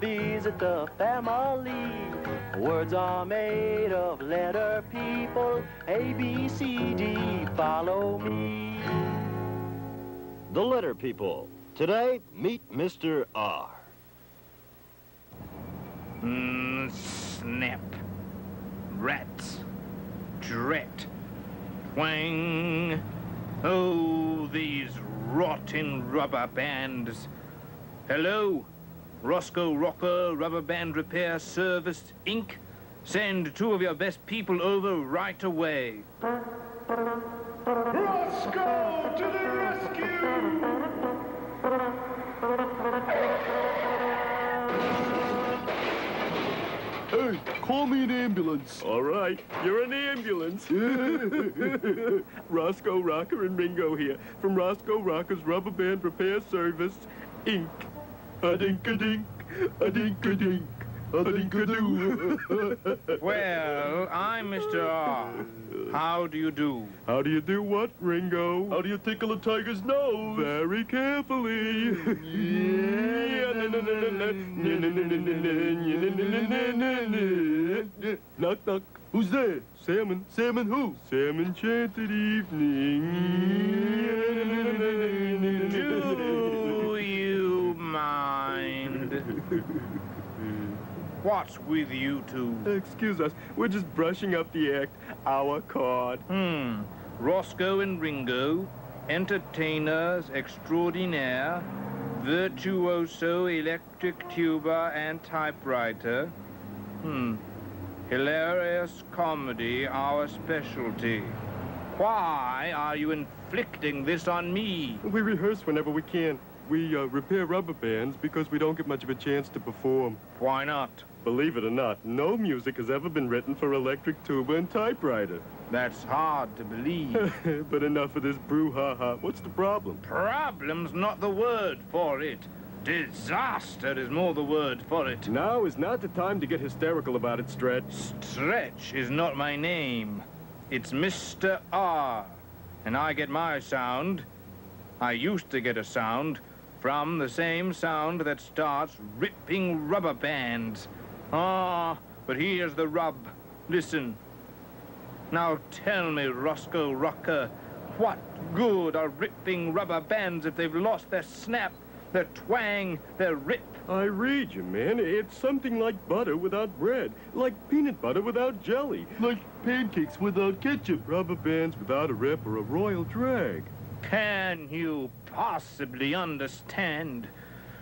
and visit the family. Words are made of letter people, A, B, C, D, follow me. The letter people. Today, meet Mr. R. Snap. Rats. Drat. Twang. Oh, these rotten rubber bands. Hello, Roscoe Rocker Rubber Band Repair Service, Inc. Send 2 of your best people over right away. Roscoe to the rescue! Hey, call me an ambulance. All right, you're an ambulance. Roscoe Rocker and Ringo here from Roscoe Rocker's Rubber Band Repair Service, Inc. A-dink-a-dink, a-dink-a-dink, a-dink-a-doo. Well, I'm Mr. R. How do you do? How do you do what, Ringo? How do you tickle a tiger's nose? Very carefully. Knock, knock. Who's there? Salmon. Salmon who? Sam Enchanted Evening. Do you mind? What's with you two? Excuse us, we're just brushing up the act. Our card. Roscoe and Ringo, entertainers extraordinaire, virtuoso electric tuba and typewriter. Hilarious comedy, our specialty. Why are you inflicting this on me? We rehearse whenever we can. We repair rubber bands because we don't get much of a chance to perform. Why not? Believe it or not, no music has ever been written for electric tuba and typewriter. That's hard to believe. But enough of this brouhaha. What's the problem? Problem's not the word for it. Disaster is more the word for it. Now is not the time to get hysterical about it, Stretch. Stretch is not my name. It's Mr. R. And I get my sound. I used to get a sound from the same sound that starts ripping rubber bands. But here's the rub. Listen. Now tell me, Roscoe Rocker, what good are ripping rubber bands if they've lost their snap, their twang, their rip? I read you, man. It's something like butter without bread, like peanut butter without jelly, Like pancakes without ketchup. rubber bands without a rip or a royal drag. Can you possibly understand?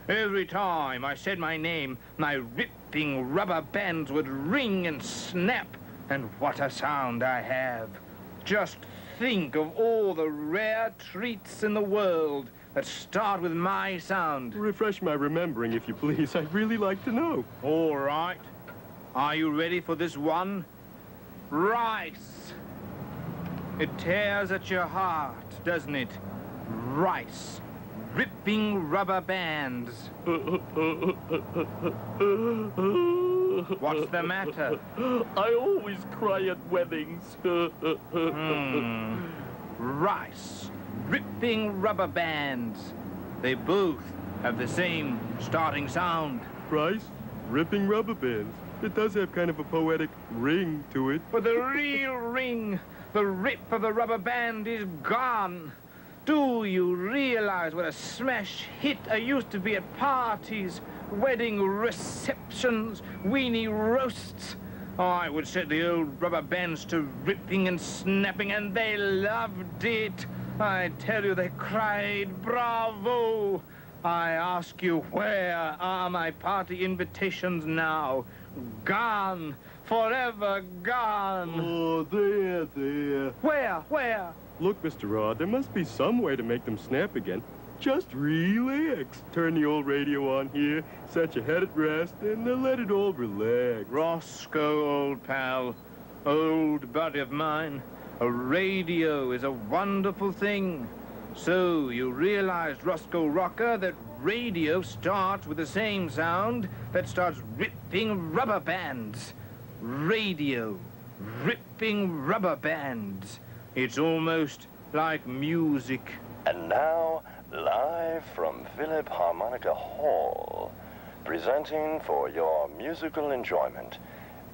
Every time I said my name, my ripping rubber bands would ring and snap. And what a sound I have. Just think of all the rare treats in the world that start with my sound. Refresh my remembering, if you please. I'd really like to know. All right. Are you ready for this one? Rice. It tears at your heart, doesn't it? Rice. Ripping rubber bands. What's the matter? I always cry at weddings. Rice. Ripping rubber bands. They both have the same starting sound. Rice, ripping rubber bands. It does have kind of a poetic ring to it. But the real ring, the rip of the rubber band is gone. Do you realize what a smash hit I used to be at parties, wedding receptions, weenie roasts? I would set the old rubber bands to ripping and snapping, and they loved it. I tell you, they cried, bravo. I ask you, where are my party invitations now? Gone, forever gone. Oh, there. Where? Look, Mr. Rod, there must be some way to make them snap again. Just relax. Turn the old radio on here, set your head at rest, and let it all relax. Roscoe, old pal, old buddy of mine, a radio is a wonderful thing. So you realized, Roscoe Rocker, that radio starts with the same sound that starts ripping rubber bands. Radio, ripping rubber bands. It's almost like music. And now, live from Philip Harmonica Hall, presenting for your musical enjoyment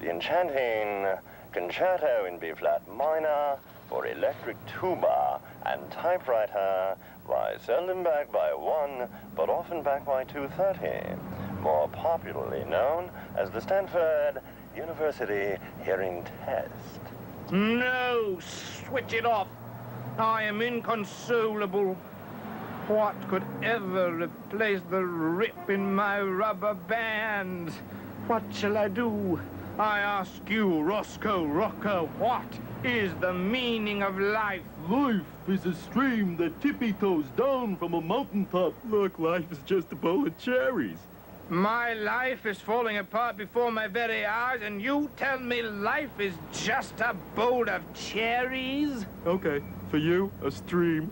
the enchanting Concerto in B-flat minor for electric tuba and typewriter by seldom backed by 1, but often backed by 230, more popularly known as the Stanford University Hearing Test. No, switch it off. I am inconsolable. What could ever replace the rip in my rubber bands? What shall I do? I ask you, Roscoe Rocker, what is the meaning of life? Life is a stream that tippy-toes down from a mountaintop. Look, life is just a bowl of cherries. My life is falling apart before my very eyes, and you tell me life is just a bowl of cherries? Okay, for you, a stream.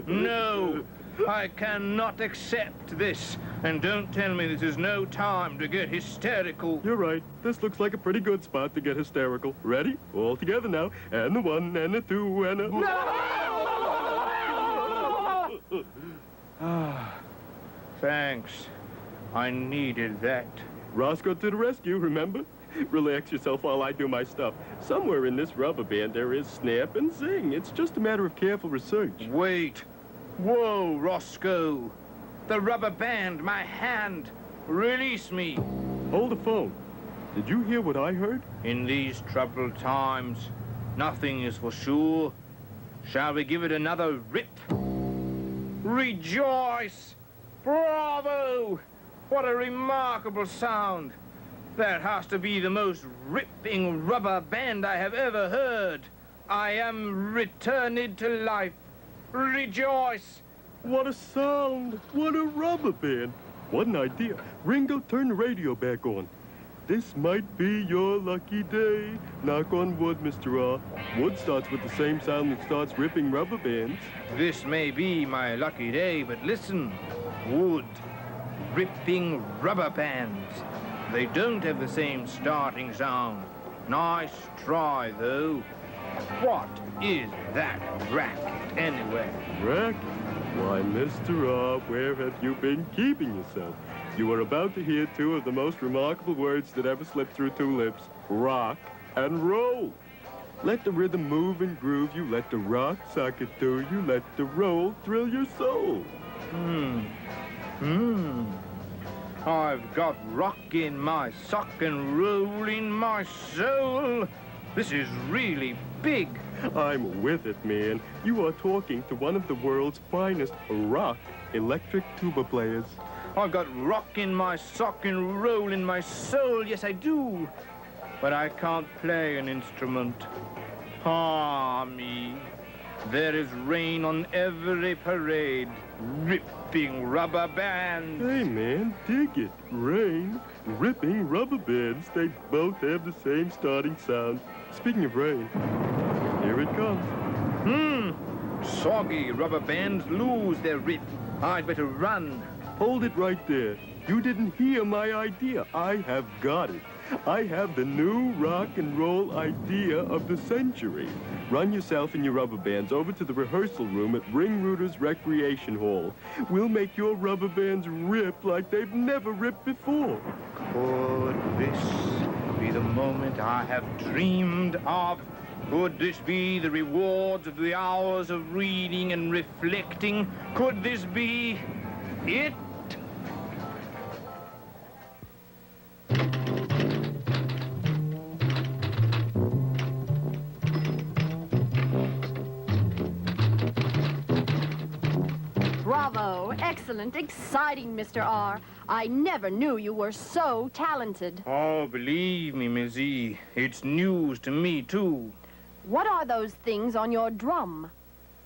No, I cannot accept this. And don't tell me this is no time to get hysterical. You're right. This looks like a pretty good spot to get hysterical. Ready? All together now. And the 1, and the 2, and a... No! Thanks. I needed that. Roscoe to the rescue, remember? Relax yourself while I do my stuff. Somewhere in this rubber band there is snap and zing. It's just a matter of careful research. Wait. Whoa, Roscoe. The rubber band, my hand. Release me. Hold the phone. Did you hear what I heard? In these troubled times, nothing is for sure. Shall we give it another rip? Rejoice! Bravo! What a remarkable sound. That has to be the most ripping rubber band I have ever heard. I am returned to life. Rejoice! What a sound! What a rubber band! What an idea. Ringo, turn the radio back on. This might be your lucky day. Knock on wood, Mr. R. Wood starts with the same sound that starts ripping rubber bands. This may be my lucky day, but listen. Wood. Ripping rubber bands. They don't have the same starting sound. Nice try, though. What is that racket, anyway? Racket? Why, Mr. R, where have you been keeping yourself? You are about to hear 2 of the most remarkable words that ever slipped through 2 lips. Rock and roll. Let the rhythm move and groove you. Let the rock sock it to you. Let the roll thrill your soul. I've got rock in my sock and roll in my soul. This is really big. I'm with it, man. You are talking to one of the world's finest rock electric tuba players. I've got rock in my sock and roll in my soul. Yes, I do. But I can't play an instrument. Ah, me. There is rain on every parade. Ripping rubber bands. Hey, man, dig it. Rain, ripping rubber bands. They both have the same starting sound. Speaking of rain, here it comes. Soggy rubber bands lose their rip. I'd better run. Hold it right there. You didn't hear my idea. I have got it. I have the new rock and roll idea of the century. Run yourself and your rubber bands over to the rehearsal room at Ringruder's Recreation Hall. We'll make your rubber bands rip like they've never ripped before. Could this be the moment I have dreamed of? Could this be the rewards of the hours of reading and reflecting? Could this be it? Bravo. Excellent. Exciting, Mr. R. I never knew you were so talented. Oh, believe me, Mizzy, it's news to me, too. What are those things on your drum?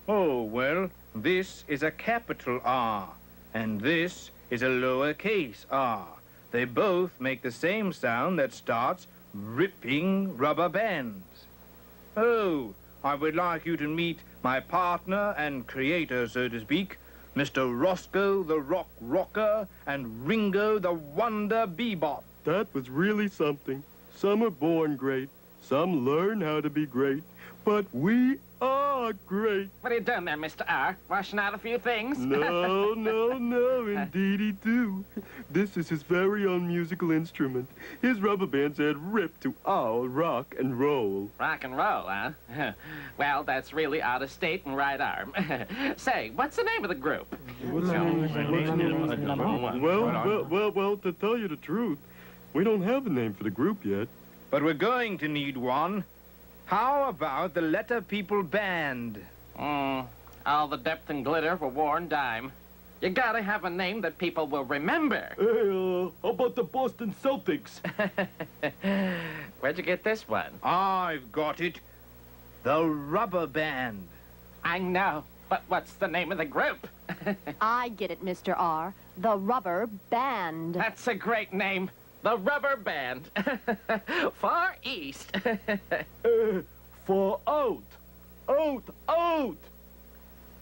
Oh, well, this is a capital R, and this is a lowercase r. They both make the same sound that starts ripping rubber bands. Oh, I would like you to meet my partner and creator, so to speak, Mr. Roscoe the Rock Rocker and Ringo the Wonder Bebop. That was really something. Some are born great. Some learn how to be great, but we are great. What are you doing there, Mr. R? Washing out a few things? No, indeedy do. This is his very own musical instrument. His rubber band said rip to all rock and roll. Rock and roll, huh? Well, that's really out of state and right arm. Say, what's the name of the group? Well, to tell you the truth, we don't have a name for the group yet. But we're going to need one. How about the Letter People Band? All the depth and glitter for war and dime. You gotta have a name that people will remember. Hey, how about the Boston Celtics? Where'd you get this one? I've got it. The Rubber Band. I know, but what's the name of the group? I get it, Mr. R. The Rubber Band. That's a great name. The Rubber Band. Far East. For out. Out.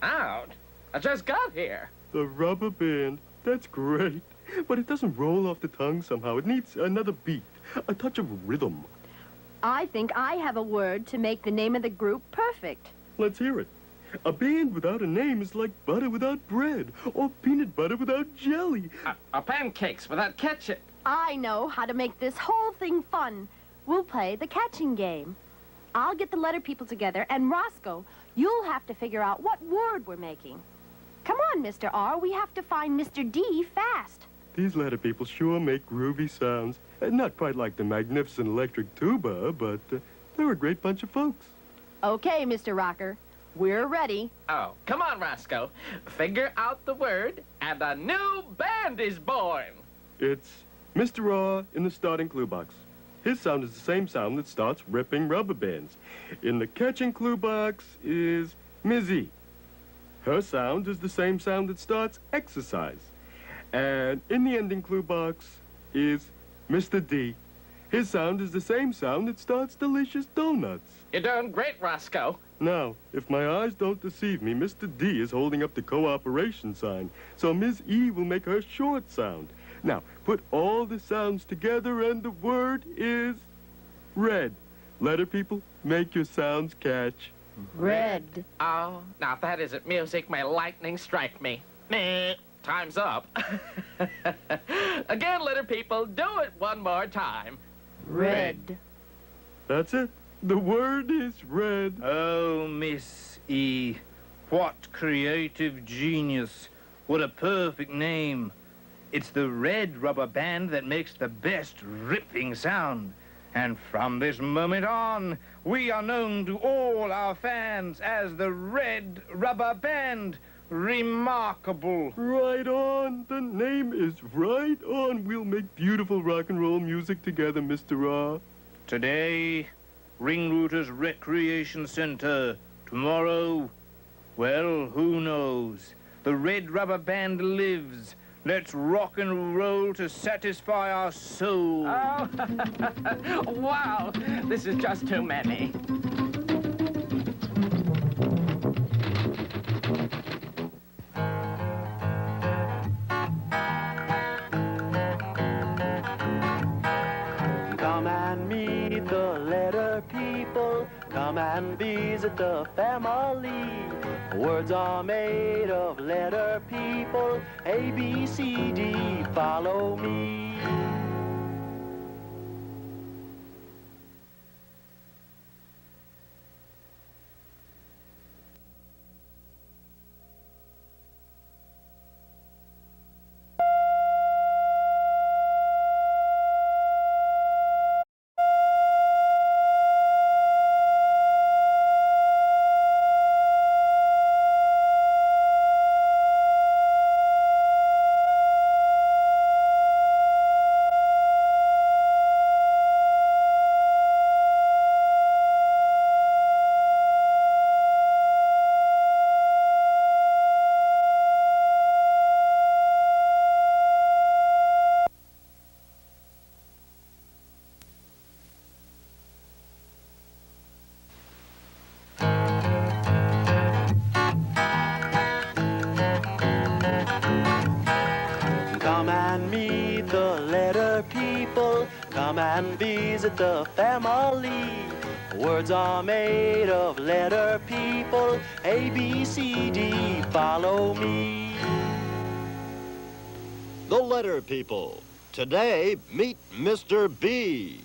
Out? I just got here. The rubber band, that's great. But it doesn't roll off the tongue somehow. It needs another beat, a touch of rhythm. I think I have a word to make the name of the group perfect. Let's hear it. A band without a name is like butter without bread, or peanut butter without jelly. Pancakes without ketchup. I know how to make this whole thing fun. We'll play the catching game. I'll get the letter people together, and Roscoe, you'll have to figure out what word we're making. Come on, Mr. R. We have to find Mr. D fast. These letter people sure make groovy sounds. Not quite like the magnificent electric tuba, but they're a great bunch of folks. Okay, Mr. Rocker. We're ready. Oh, come on, Roscoe. Figure out the word, and a new band is born. It's Mr. R in the starting clue box. His sound is the same sound that starts ripping rubber bands. In the catching clue box is Ms. E. Her sound is the same sound that starts exercise. And in the ending clue box is Mr. D. His sound is the same sound that starts delicious donuts. You're doing great, Roscoe. Now, if my eyes don't deceive me, Mr. D is holding up the cooperation sign, so Ms. E will make her short sound. Now, put all the sounds together and the word is red. Letter people, make your sounds catch. Red. Oh, now if that isn't music, may lightning strike me. Meh. Time's up. Again, letter people, do it one more time. Red. That's it. The word is red. Oh, Miss E. What creative genius. What a perfect name. It's the Red Rubber Band that makes the best ripping sound. And from this moment on, we are known to all our fans as the Red Rubber Band. Remarkable. Right on. The name is right on. We'll make beautiful rock and roll music together, Mr. R. Today, Ringrooters Recreation Center. Tomorrow, well, who knows? The Red Rubber Band lives. Let's rock and roll to satisfy our souls. Oh, wow. This is just too many. Come and meet the letter people. Come and visit the family. Words are made of letter people. A, B, C, D, follow me. people, come and visit the family. Words are made of letter people, A, B, C, D, follow me. The letter people. Today, meet Mr. B.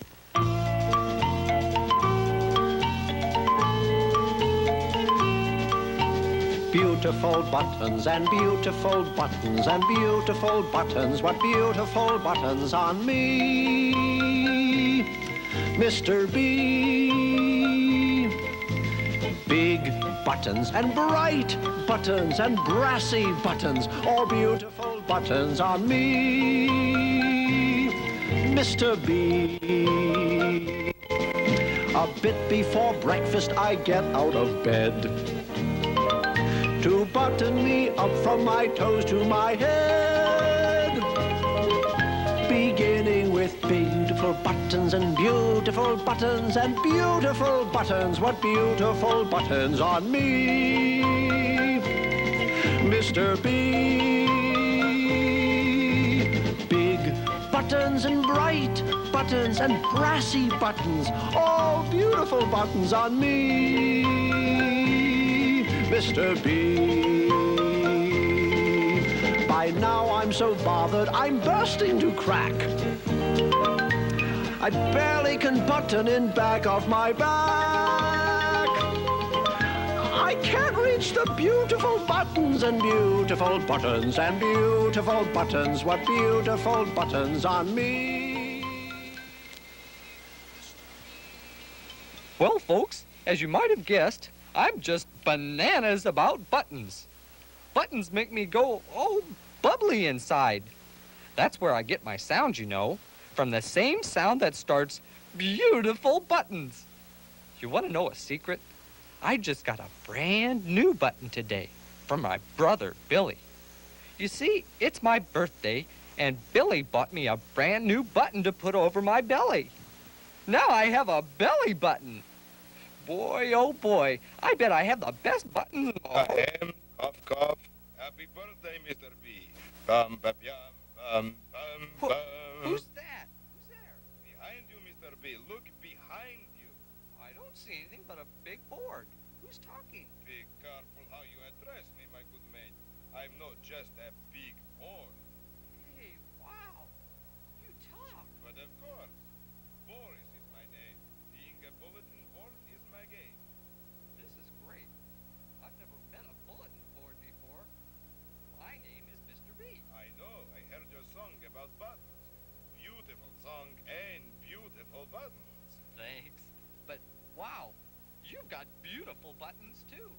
Beautiful buttons and beautiful buttons and beautiful buttons. What beautiful buttons on me, Mr. B. Big buttons and bright buttons and brassy buttons. All beautiful buttons on me, Mr. B. A bit before breakfast I get out of bed to button me up from my toes to my head, beginning with beautiful buttons and beautiful buttons and beautiful buttons. What beautiful buttons on me, Mr. B. Big buttons and bright buttons and brassy buttons, all beautiful buttons on me, Mr. B. By now I'm so bothered, I'm bursting to crack. I barely can button in back of my back. I can't reach the beautiful buttons and beautiful buttons and beautiful buttons. What beautiful buttons on me. Well, folks, as you might have guessed, I'm just bananas about buttons. Buttons make me go, oh, bubbly inside. That's where I get my sound, you know, from the same sound that starts beautiful buttons. You want to know a secret? I just got a brand new button today from my brother, Billy. You see, it's my birthday, and Billy bought me a brand new button to put over my belly. Now I have a belly button. Boy, oh boy, I bet I have the best buttons in the whole... Ahem, cough, cough. Happy birthday, Mr. B. Bum, bum, yum, bum, bum, bum. Who's that? Who's there? Behind you, Mr. B. Look behind you. I don't see anything but a big board. Who's talking? Be careful how you address me, my good mate. I'm not just a big board. Hey, wow. You talk. But of course, Boris is my name. Being a bulletin board is my game. This is great. I've never met a bulletin board before. My name is Mr. B. I know. I heard your song about buttons. Beautiful song and beautiful buttons. Thanks. But wow, you've got beautiful buttons too.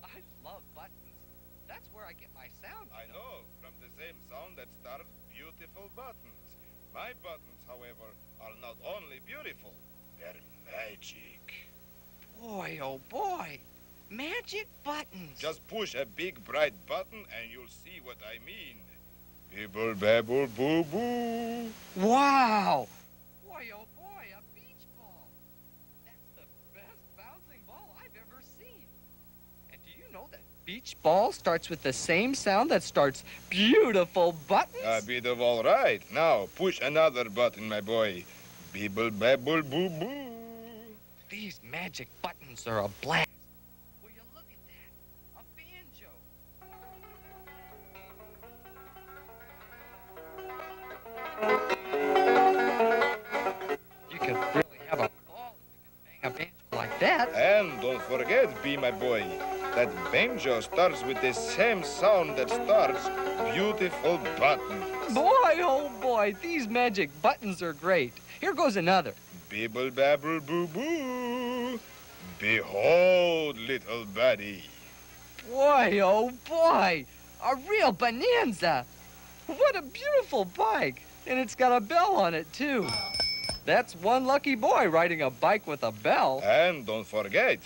I love buttons. That's where I get my sound. I know, from the same sound that starts beautiful buttons. My buttons, however, are not only beautiful, they're magic. Boy, oh boy. Magic buttons. Just push a big bright button and you'll see what I mean. Bibble babble boo boo. Wow. Boy, oh boy, a beach ball. That's the best bouncing ball I've ever seen. And do you know that beach ball starts with the same sound that starts beautiful buttons? A bit of all right. Now, push another button, my boy. Bibble babble boo boo. These magic buttons are a blast. Will you look at that? A banjo. You can really have a ball if you can bang a banjo like that. And don't forget, B, my boy, that banjo starts with the same sound that starts beautiful buttons. Boy, oh boy, these magic buttons are great. Here goes another. Bibble babble boo boo. Behold, little buddy. Boy, oh boy, a real bonanza. What a beautiful bike. And it's got a bell on it, too. That's one lucky boy riding a bike with a bell. And don't forget,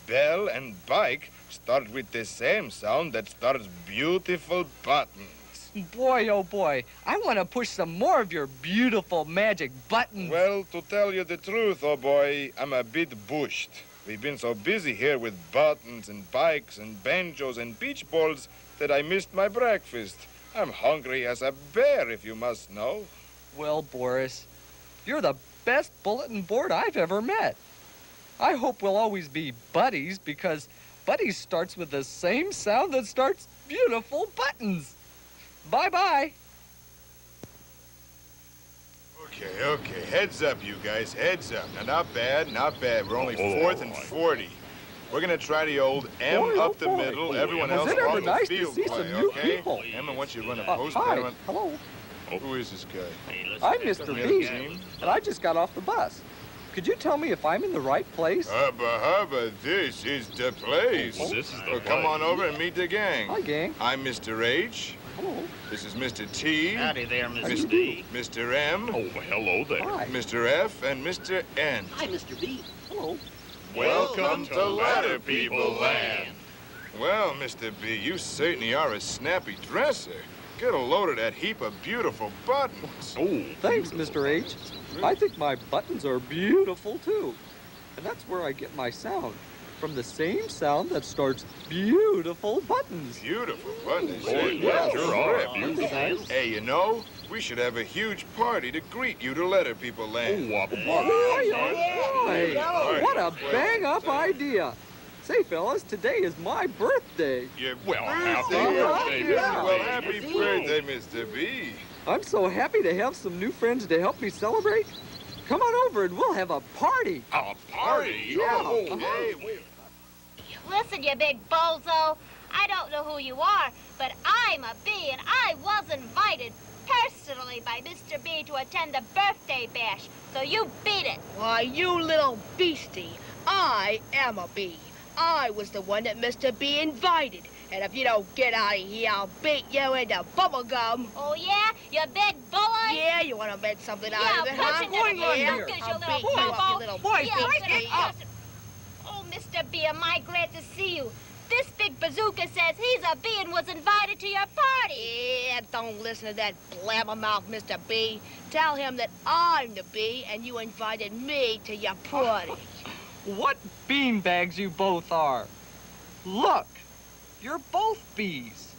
bell and bike start with the same sound that starts beautiful buttons. Boy, oh boy, I want to push some more of your beautiful magic buttons. Well, to tell you the truth, oh boy, I'm a bit bushed. We've been so busy here with buttons and bikes and banjos and beach balls that I missed my breakfast. I'm hungry as a bear, if you must know. Well, Boris, You're the best bulletin board I've ever met. I hope we'll always be buddies because buddies starts with the same sound that starts beautiful buttons. Bye-bye. Okay. Heads up, you guys. Heads up. Now, not bad, not bad. We're only 4th and 40. We're going to try the old M up the middle. Everyone else on the field play, okay? Emma, once you run a post, hi. Hello. Who is this guy? I'm Mr. B, and I just got off the bus. Could you tell me if I'm in the right place? Hubba, this is the place. Come on over and meet the gang. Hi, gang. I'm Mr. H. Hello. This is Mr. T. Howdy there, Mr. B. Mr. M. Oh, hello there. Hi. Mr. F. and Mr. N. Hi, Mr. B. Hello. Welcome to Letter People Land. Well, Mr. B, you certainly are a snappy dresser. Get a load of that heap of beautiful buttons. Oh, thanks, Mr. H. I think my buttons are beautiful, too. And that's where I get my sound. From the same sound that starts beautiful buttons. Beautiful buttons? Yeah, sure are beautiful. Hey, you know, we should have a huge party to greet you to Letter People Land. Hey, what a bang-up idea. Say, fellas, today is my birthday. Well, happy birthday, Mr. Well, happy birthday, Mr. B. I'm so happy to have some new friends to help me celebrate. Come on over and we'll have a party. A party? Yeah. Listen, you big bozo. I don't know who you are, but I'm a bee, and I was invited personally by Mr. B to attend the birthday bash, so you beat it. Why, you little beastie, I am a bee. I was the one that Mr. B invited, and if you don't get out of here, I'll beat you into bubble gum. Oh, yeah? You big bully? Yeah, you want to make something out of it, huh? What's going on here? I'll beat you up, you little beastie. Oh, Mr. B, am I glad to see you. This big bazooka says he's a bee and was invited to your party. Yeah, don't listen to that blabbermouth, Mr. B. Tell him that I'm the bee and you invited me to your party. What beanbags you both are. Look, you're both bees.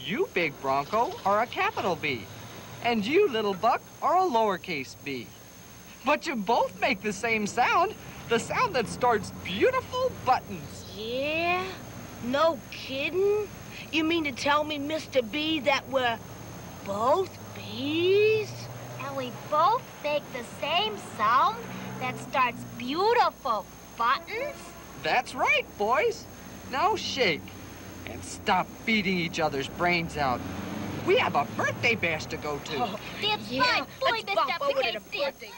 You, Big Bronco, are a capital B. And you, Little Buck, are a lowercase b. But you both make the same sound, the sound that starts beautiful buttons. Yeah? No kidding? You mean to tell me, Mr. B, that we're both bees? And we both make the same sound that starts beautiful buttons? That's right, boys. Now shake and stop beating each other's brains out. We have a birthday bash to go to. Oh, that's fine. Boy, Mr. P.K.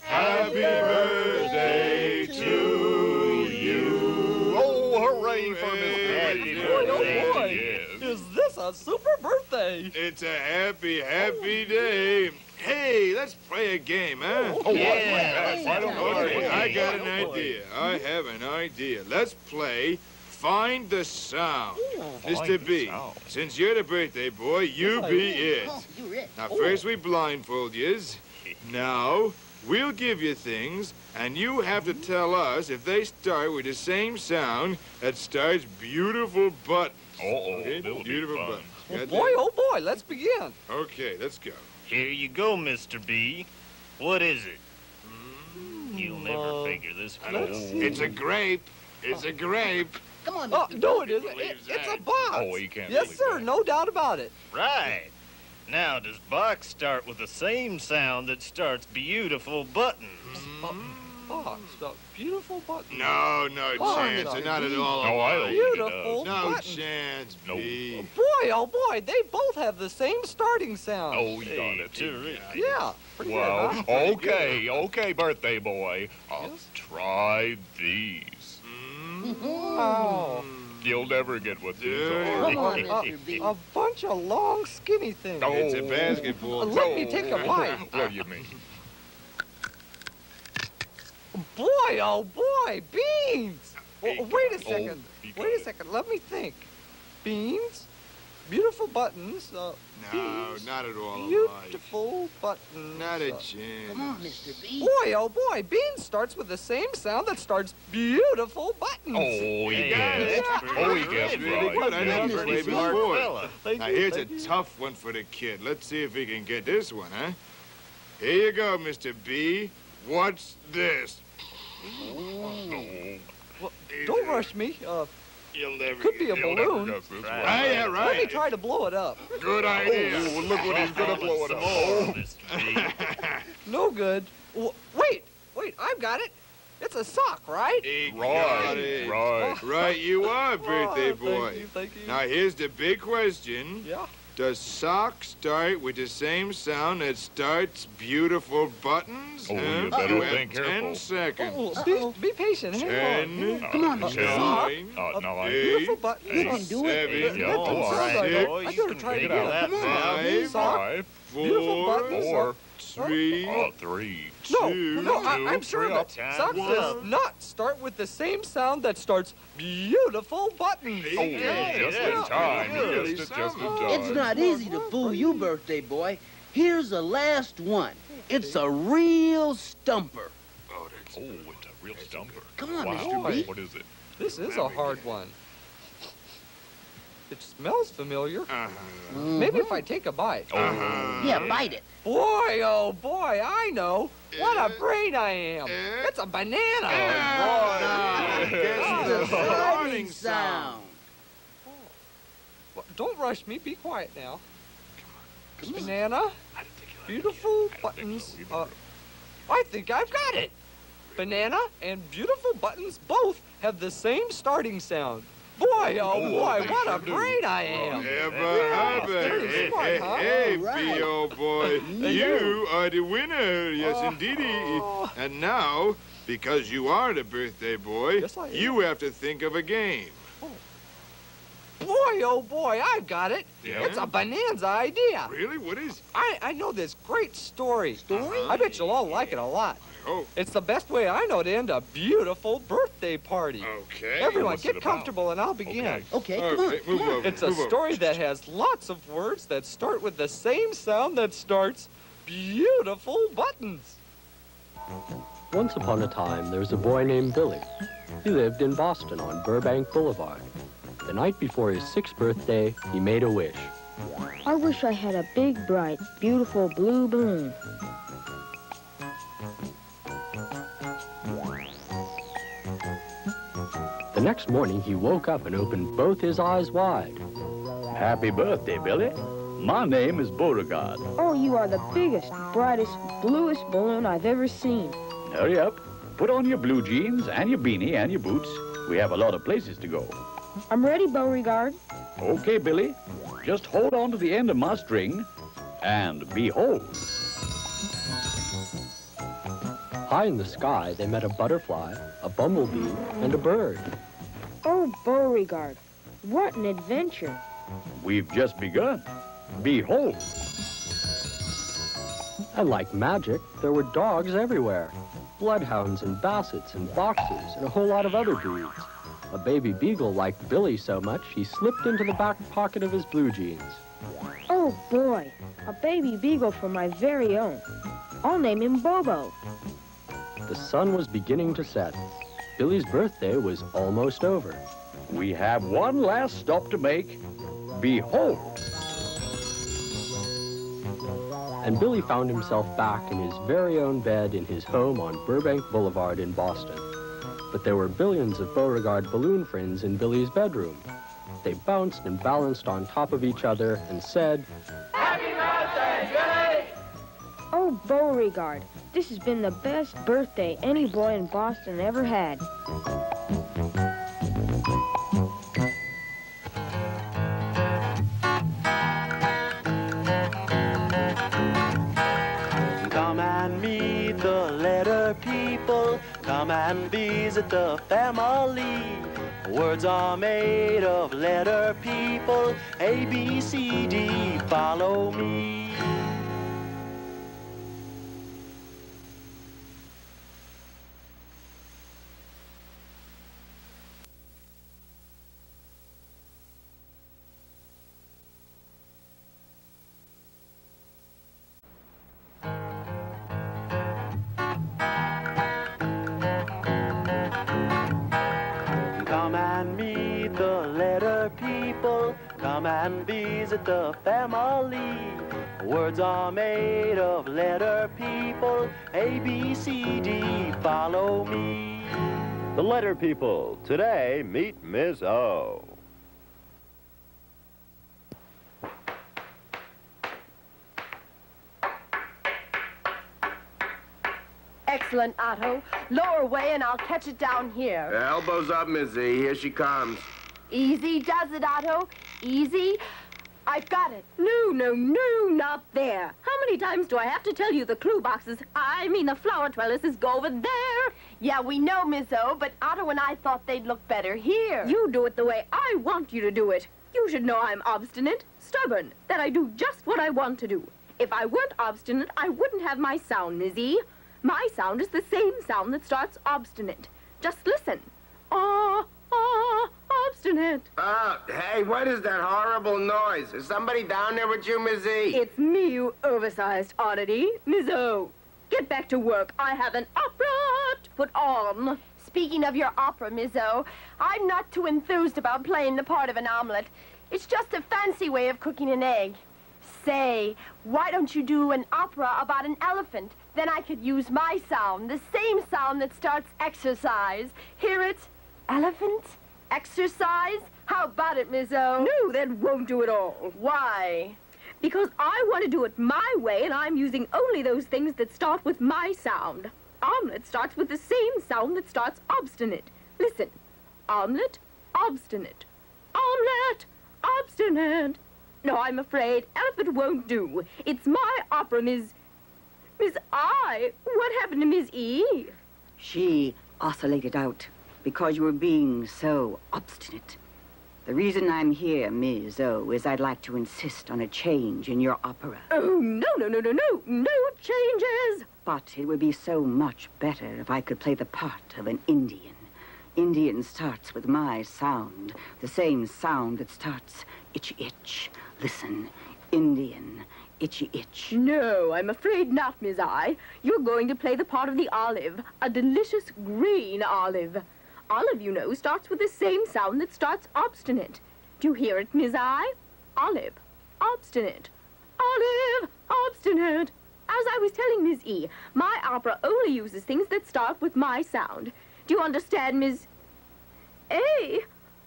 Happy birthday to you. Oh, hooray for Mr. Happy birthday. Oh, boy. Is this a super birthday? It's a happy day. Hey, let's play a game, huh? Oh, yeah. Okay, I got an idea. I have an idea. Let's play Find the Sound. Mr. B, since you're the birthday boy, you be it. Now, first we blindfold yous. Now, we'll give you things, and you have to tell us if they start with the same sound that starts beautiful buttons. Okay? Beautiful buttons. Oh boy, let's begin. Okay, let's go. Here you go, Mr. B. What is it? You'll never figure this one out. It's a grape. It's a grape. Come on, Oh, no, it isn't. It's a box. Oh, you can't Yes, believe sir. that. No doubt about it. Right. Now, does box start with the same sound that starts beautiful buttons? Box, the beautiful button. No chance. no. Not at all. No, I don't think it Beautiful does. No buttons. chance, B. Boy, oh boy, they both have the same starting sound. Oh, you got it. Too. Yeah. Pretty good, Well, huh? okay, birthday boy. I'll try these. Oh. You'll never get what these Come on, are. a bunch of long, skinny things. It's a basketball. Let me take a bite. What do you mean? Boy, oh boy, beans! Wait a second. be Wait a good. second. Let me think. Beans, beautiful buttons. No, beans, not at all. beautiful buttons. Not a chance. Come on, Mr. B. Boy, oh boy, beans starts with the same sound that starts beautiful buttons. Oh, he got it. guessed. Oh, he guessed Really good. I right. know this way Pretty smart before. fella. Now, here's a tough one for the kid. Let's see if he can get this one, huh? Here you go, Mr. B. What's this? Well, don't rush me. You'll never Could be a balloon. Right, yeah, right. Let me try to blow it up. Good idea. Oh, look what he's gonna blow it up. No good. Wait, I've got it. It's a sock, right? Right, you are, birthday boy. Thank you. Now, here's the big question. Yeah? Does sock start with the same sound that starts beautiful buttons? Oh, you better You have think 10 careful. seconds. Be patient. Hang 10. on. Come on, Sock. No, I... Beautiful buttons. You can do it. 7, all right, I gotta try it again. Come on. 5, Beautiful buttons. 4, 3. 3. No, I'm sure of it. Sock does not start with the same sound that starts beautiful buttons. Oh, just in time. You guessed it just in time. It's not easy to fool you, birthday boy. Here's the last one. It's a real stumper. Oh, it's a real stumper. Come on, Wow. Mr. B. What is it? This is a hard one. It smells familiar. Mm-hmm. Maybe if I take a bite. Yeah, bite it. Boy, oh boy, I know. What a brain I am. It's a banana. It's a sliding sound. Well, don't rush me. Be quiet now. Banana. Beautiful buttons. I think I've got it. Banana and beautiful buttons both have the same starting sound. Boy, oh boy, what a brain I am. Hey, B.O. boy, you are the winner. Yes, indeedy. And now, because you are the birthday boy, you have to think of a game. Boy, oh boy, I've got it. Yeah? It's a bonanza idea. Really? What is it? I know this great story. I bet you'll all like it a lot. Oh. It's the best way I know to end a beautiful birthday party. Okay. Everyone, What's get it about? comfortable and I'll begin. Okay, come on. Move over. It's a story that has lots of words that start with the same sound that starts beautiful buttons. Once upon a time, there was a boy named Billy. He lived in Boston on Burbank Boulevard. The night before his 6th birthday, he made a wish. I wish I had a big, bright, beautiful blue balloon. The next morning, he woke up and opened both his eyes wide. Happy birthday, Billy. My name is Beauregard. Oh, you are the biggest, brightest, bluest balloon I've ever seen. Hurry up. Put on your blue jeans and your beanie and your boots. We have a lot of places to go. I'm ready, Beauregard. Okay, Billy. Just hold on to the end of my string, and behold. High in the sky, they met a butterfly, a bumblebee, and a bird. Oh, Beauregard, what an adventure. We've just begun. Behold. And like magic, there were dogs everywhere. Bloodhounds and bassets and boxers and a whole lot of other breeds. A baby beagle liked Billy so much, he slipped into the back pocket of his blue jeans. Oh, boy, a baby beagle for my very own. I'll name him Bobo. The sun was beginning to set. Billy's birthday was almost over. We have one last stop to make. Behold. And Billy found himself back in his very own bed in his home on Burbank Boulevard in Boston. But there were billions of Beauregard balloon friends in Billy's bedroom. They bounced and balanced on top of each other and said, Happy birthday, Billy! Oh, Beauregard, this has been the best birthday any boy in Boston ever had. Come and meet the letter people. Come and visit the family. Words are made of letter people. A, B, C, D, follow me. Come and meet the letter people. Come and visit the family. Words are made of letter people. A, B, C, D, follow me. The letter people. Today, meet Ms. O. Excellent, Otto. Lower away and I'll catch it down here. Elbows up, Miss Z. Here she comes. Easy does it, Otto. Easy. I've got it. No, not there. How many times do I have to tell you the clue boxes, I mean the flower trellises, go over there? Yeah, we know, Miss O, but Otto and I thought they'd look better here. You do it the way I want you to do it. You should know I'm obstinate, stubborn, that I do just what I want to do. If I weren't obstinate, I wouldn't have my sound, Miss E. My sound is the same sound that starts obstinate. Just listen. Obstinate. Hey, what is that horrible noise? Is somebody down there with you, Miss E? It's me, you oversized oddity. Miss O, get back to work. I have an opera to put on. Speaking of your opera, Miss O, I'm not too enthused about playing the part of an omelet. It's just a fancy way of cooking an egg. Say, why don't you do an opera about an elephant? Then I could use my sound, the same sound that starts exercise. Hear it? Elephant? Exercise? How about it, Miss O? No, that won't do at all. Why? Because I want to do it my way, and I'm using only those things that start with my sound. Omelet starts with the same sound that starts obstinate. Listen. Omelet, obstinate. Omelet, obstinate. No, I'm afraid elephant won't do. It's my opera, Miss I. What happened to Miss E? She oscillated out because you were being so obstinate. The reason I'm here, Ms. O, is I'd like to insist on a change in your opera. Oh, no changes. But it would be so much better if I could play the part of an Indian. Indian starts with my sound, the same sound that starts itchy itch. Listen, Indian, itchy itch. No, I'm afraid not, Miss I. You're going to play the part of the olive, a delicious green olive. Olive, you know, starts with the same sound that starts obstinate. Do you hear it, Miss I? Olive, obstinate. Olive, obstinate. As I was telling Miss E, my opera only uses things that start with my sound. Do you understand, Miss A?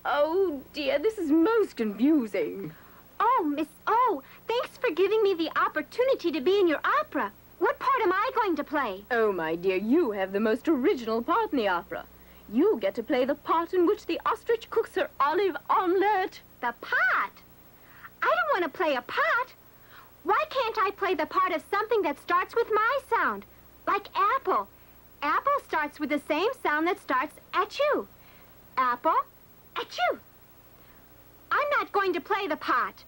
Oh, dear, this is most confusing. Oh, Miss O, thanks for giving me the opportunity to be in your opera. What part am I going to play? Oh, my dear, you have the most original part in the opera. You get to play the part in which the ostrich cooks her olive omelette. The part? I don't want to play a part. Why can't I play the part of something that starts with my sound? Like apple. Apple starts with the same sound that starts at you. Apple, at you. I'm not going to play the part.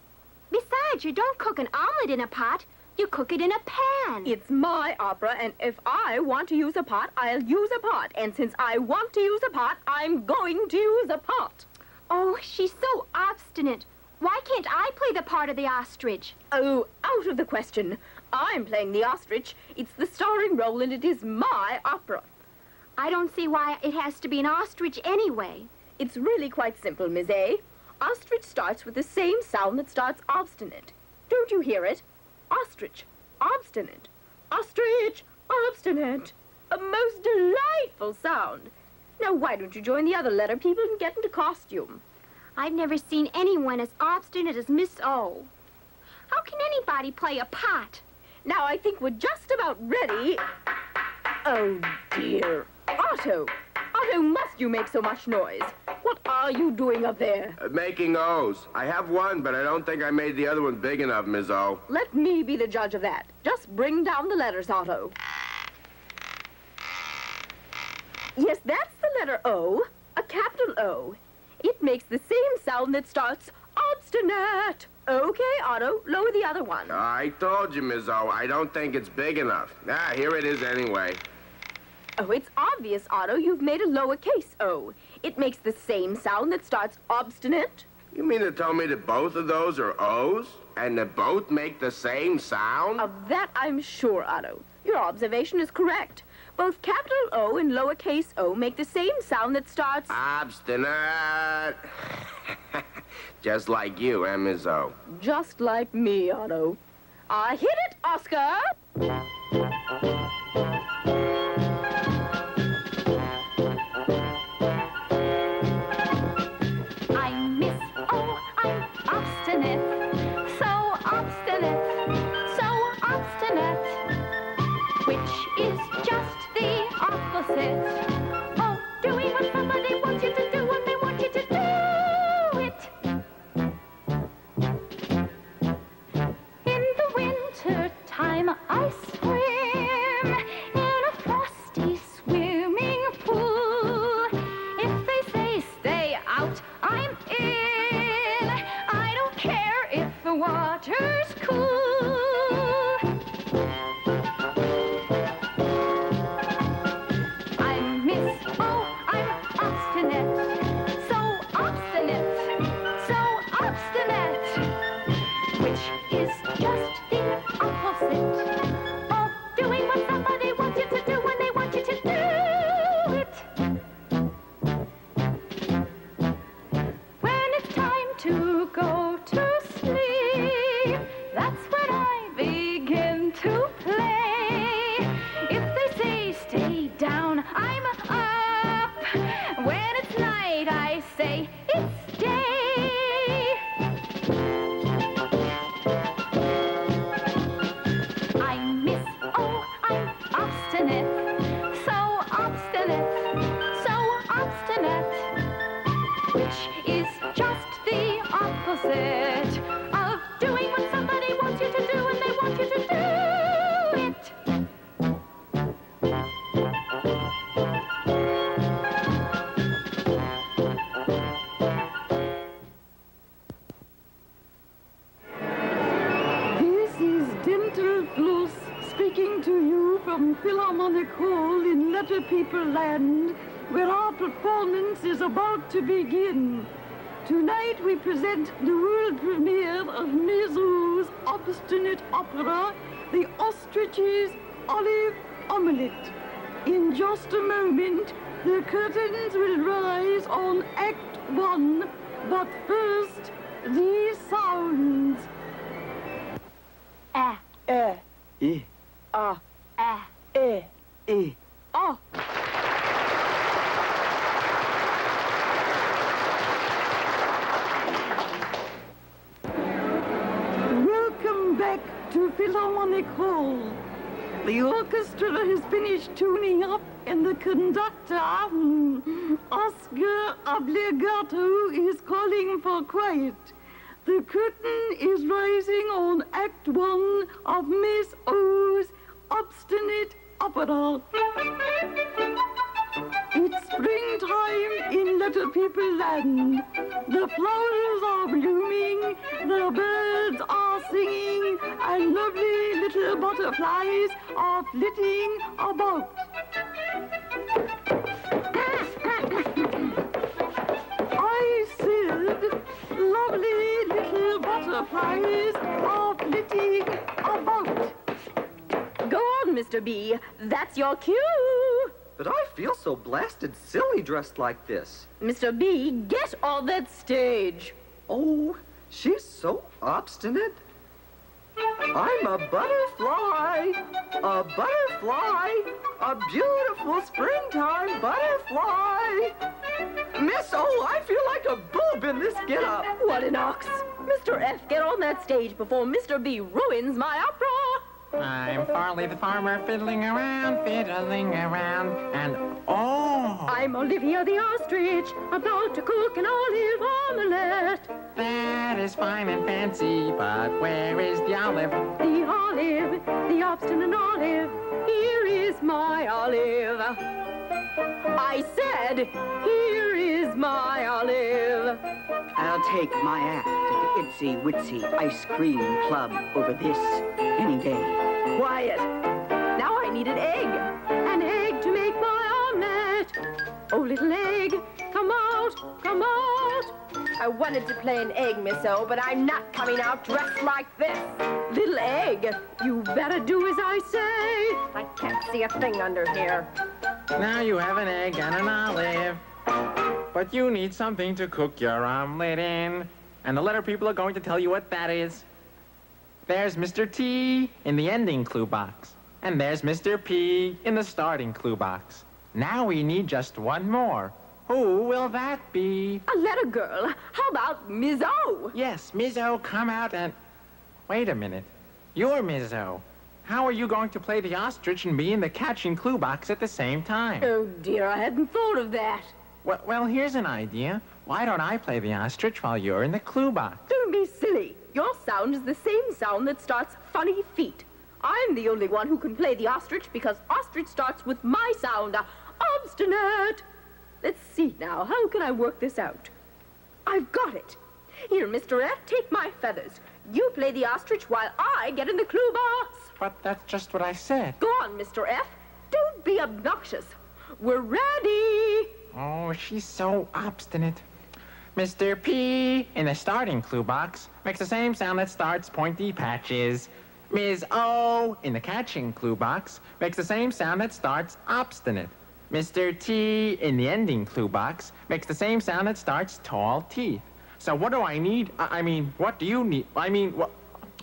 Besides, you don't cook an omelet in a pot. You cook it in a pan. It's my opera, and if I want to use a pot, I'll use a pot. And since I want to use a pot, I'm going to use a pot. Oh, she's so obstinate. Why can't I play the part of the ostrich? Oh, out of the question. I'm playing the ostrich. It's the starring role, and it is my opera. I don't see why it has to be an ostrich anyway. It's really quite simple, Miss A. Ostrich starts with the same sound that starts obstinate. Don't you hear it? Ostrich, obstinate. Ostrich, obstinate. A most delightful sound. Now, why don't you join the other letter people and get into costume? I've never seen anyone as obstinate as Miss O. How can anybody play a pot? Now, I think we're just about ready. Oh, dear. Otto! Otto, must you make so much noise? What are you doing up there? Making O's. I have one, but I don't think I made the other one big enough, Ms. O. Let me be the judge of that. Just bring down the letters, Otto. Yes, that's the letter O, a capital O. It makes the same sound that starts obstinate. Okay, Otto, lower the other one. I told you, Ms. O, I don't think it's big enough. Ah, here it is anyway. Oh, it's obvious, Otto. You've made a lowercase O. It makes the same sound that starts obstinate. You mean to tell me that both of those are O's? And that both make the same sound? Of that I'm sure, Otto. Your observation is correct. Both capital O and lowercase o make the same sound that starts... Obstinate. Just like you, Ms. O. Just like me, Otto. Hit it, Oscar! I'm Miss O, I'm obstinate. So obstinate, so obstinate. Which is just the opposite of doing what somebody wants you to do when they want you to do it. In the winter time, I swim in a frosty swimming pool. If they say stay out, I'm in. I don't care if the water's cool. I'm Miss O, I'm obstinate. So obstinate, so obstinate. Which is just the opposite of doing what somebody wants you to do when they want you to do it. When it's time to go to sleep, that's when I begin to play. If they say stay down, I'm up. When it's night, I say it's day. I'm Miss O, I'm obstinate. So obstinate, so obstinate. Which is just the opposite of doing what somebody wants you to do when they want you to do it. This is Dental Floss speaking to you from Philharmonic Hall in Letter People Land, where our performance is about to begin. Tonight we present the world premiere of Miss O's obstinate opera, The Ostrich's Olive Omelette. In just a moment, the curtains will rise on Act 1, but first, these sounds. Ah. E. Ah. Ah. E. Oh. Welcome back to Philharmonic Hall. The orchestra has finished tuning up, and the conductor, Oscar Obligato, is calling for quiet. The curtain is rising on Act 1 of Miss O's obstinate opera. It's springtime in Letter People Land. The flowers are blooming, the birds are singing, and lovely little butterflies are flitting about. I said, lovely little butterflies are flitting about. Go on, Mr. B. That's your cue. But I feel so blasted silly dressed like this. Mr. B, get on that stage. Oh, she's so obstinate. I'm a butterfly, a beautiful springtime butterfly. Miss O, I feel like a boob in this get-up. What an ox. Mr. F, get on that stage before Mr. B ruins my opera. I'm Farley the farmer, fiddling around, and oh! I'm Olivia the ostrich, about to cook an olive omelette. That is fine and fancy, but where is the olive? The olive, the obstinate olive, here is my olive. I said, here is my olive. I'll take my act at the Itsy Witsy Ice Cream Club over this any day. Quiet. Now I need an egg to make my omelette. Oh, little egg, come out, come out. I wanted to play an egg, Miss O, but I'm not coming out dressed like this. Little egg, you better do as I say. I can't see a thing under here. Now you have an egg and an olive. But you need something to cook your omelet in. And the letter people are going to tell you what that is. There's Mr. T in the ending clue box. And there's Mr. P in the starting clue box. Now we need just one more. Who will that be? A letter girl. How about Ms. O? Yes, Ms. O, come out and... Wait a minute. You're Ms. O. How are you going to play the ostrich and be in the catching clue box at the same time? Oh, dear, I hadn't thought of that. Well, here's an idea. Why don't I play the ostrich while you're in the clue box? Don't be silly. Your sound is the same sound that starts funny feet. I'm the only one who can play the ostrich because ostrich starts with my sound, obstinate. Let's see now, how can I work this out? I've got it. Here, Mr. F, take my feathers. You play the ostrich while I get in the clue box. But that's just what I said. Go on, Mr. F. Don't be obnoxious. We're ready. Oh, she's so obstinate. Mr. P in the starting clue box makes the same sound that starts pointy patches. Ms. O in the catching clue box makes the same sound that starts obstinate. Mr. T in the ending clue box makes the same sound that starts tall teeth. So what do I need? What do you need? What?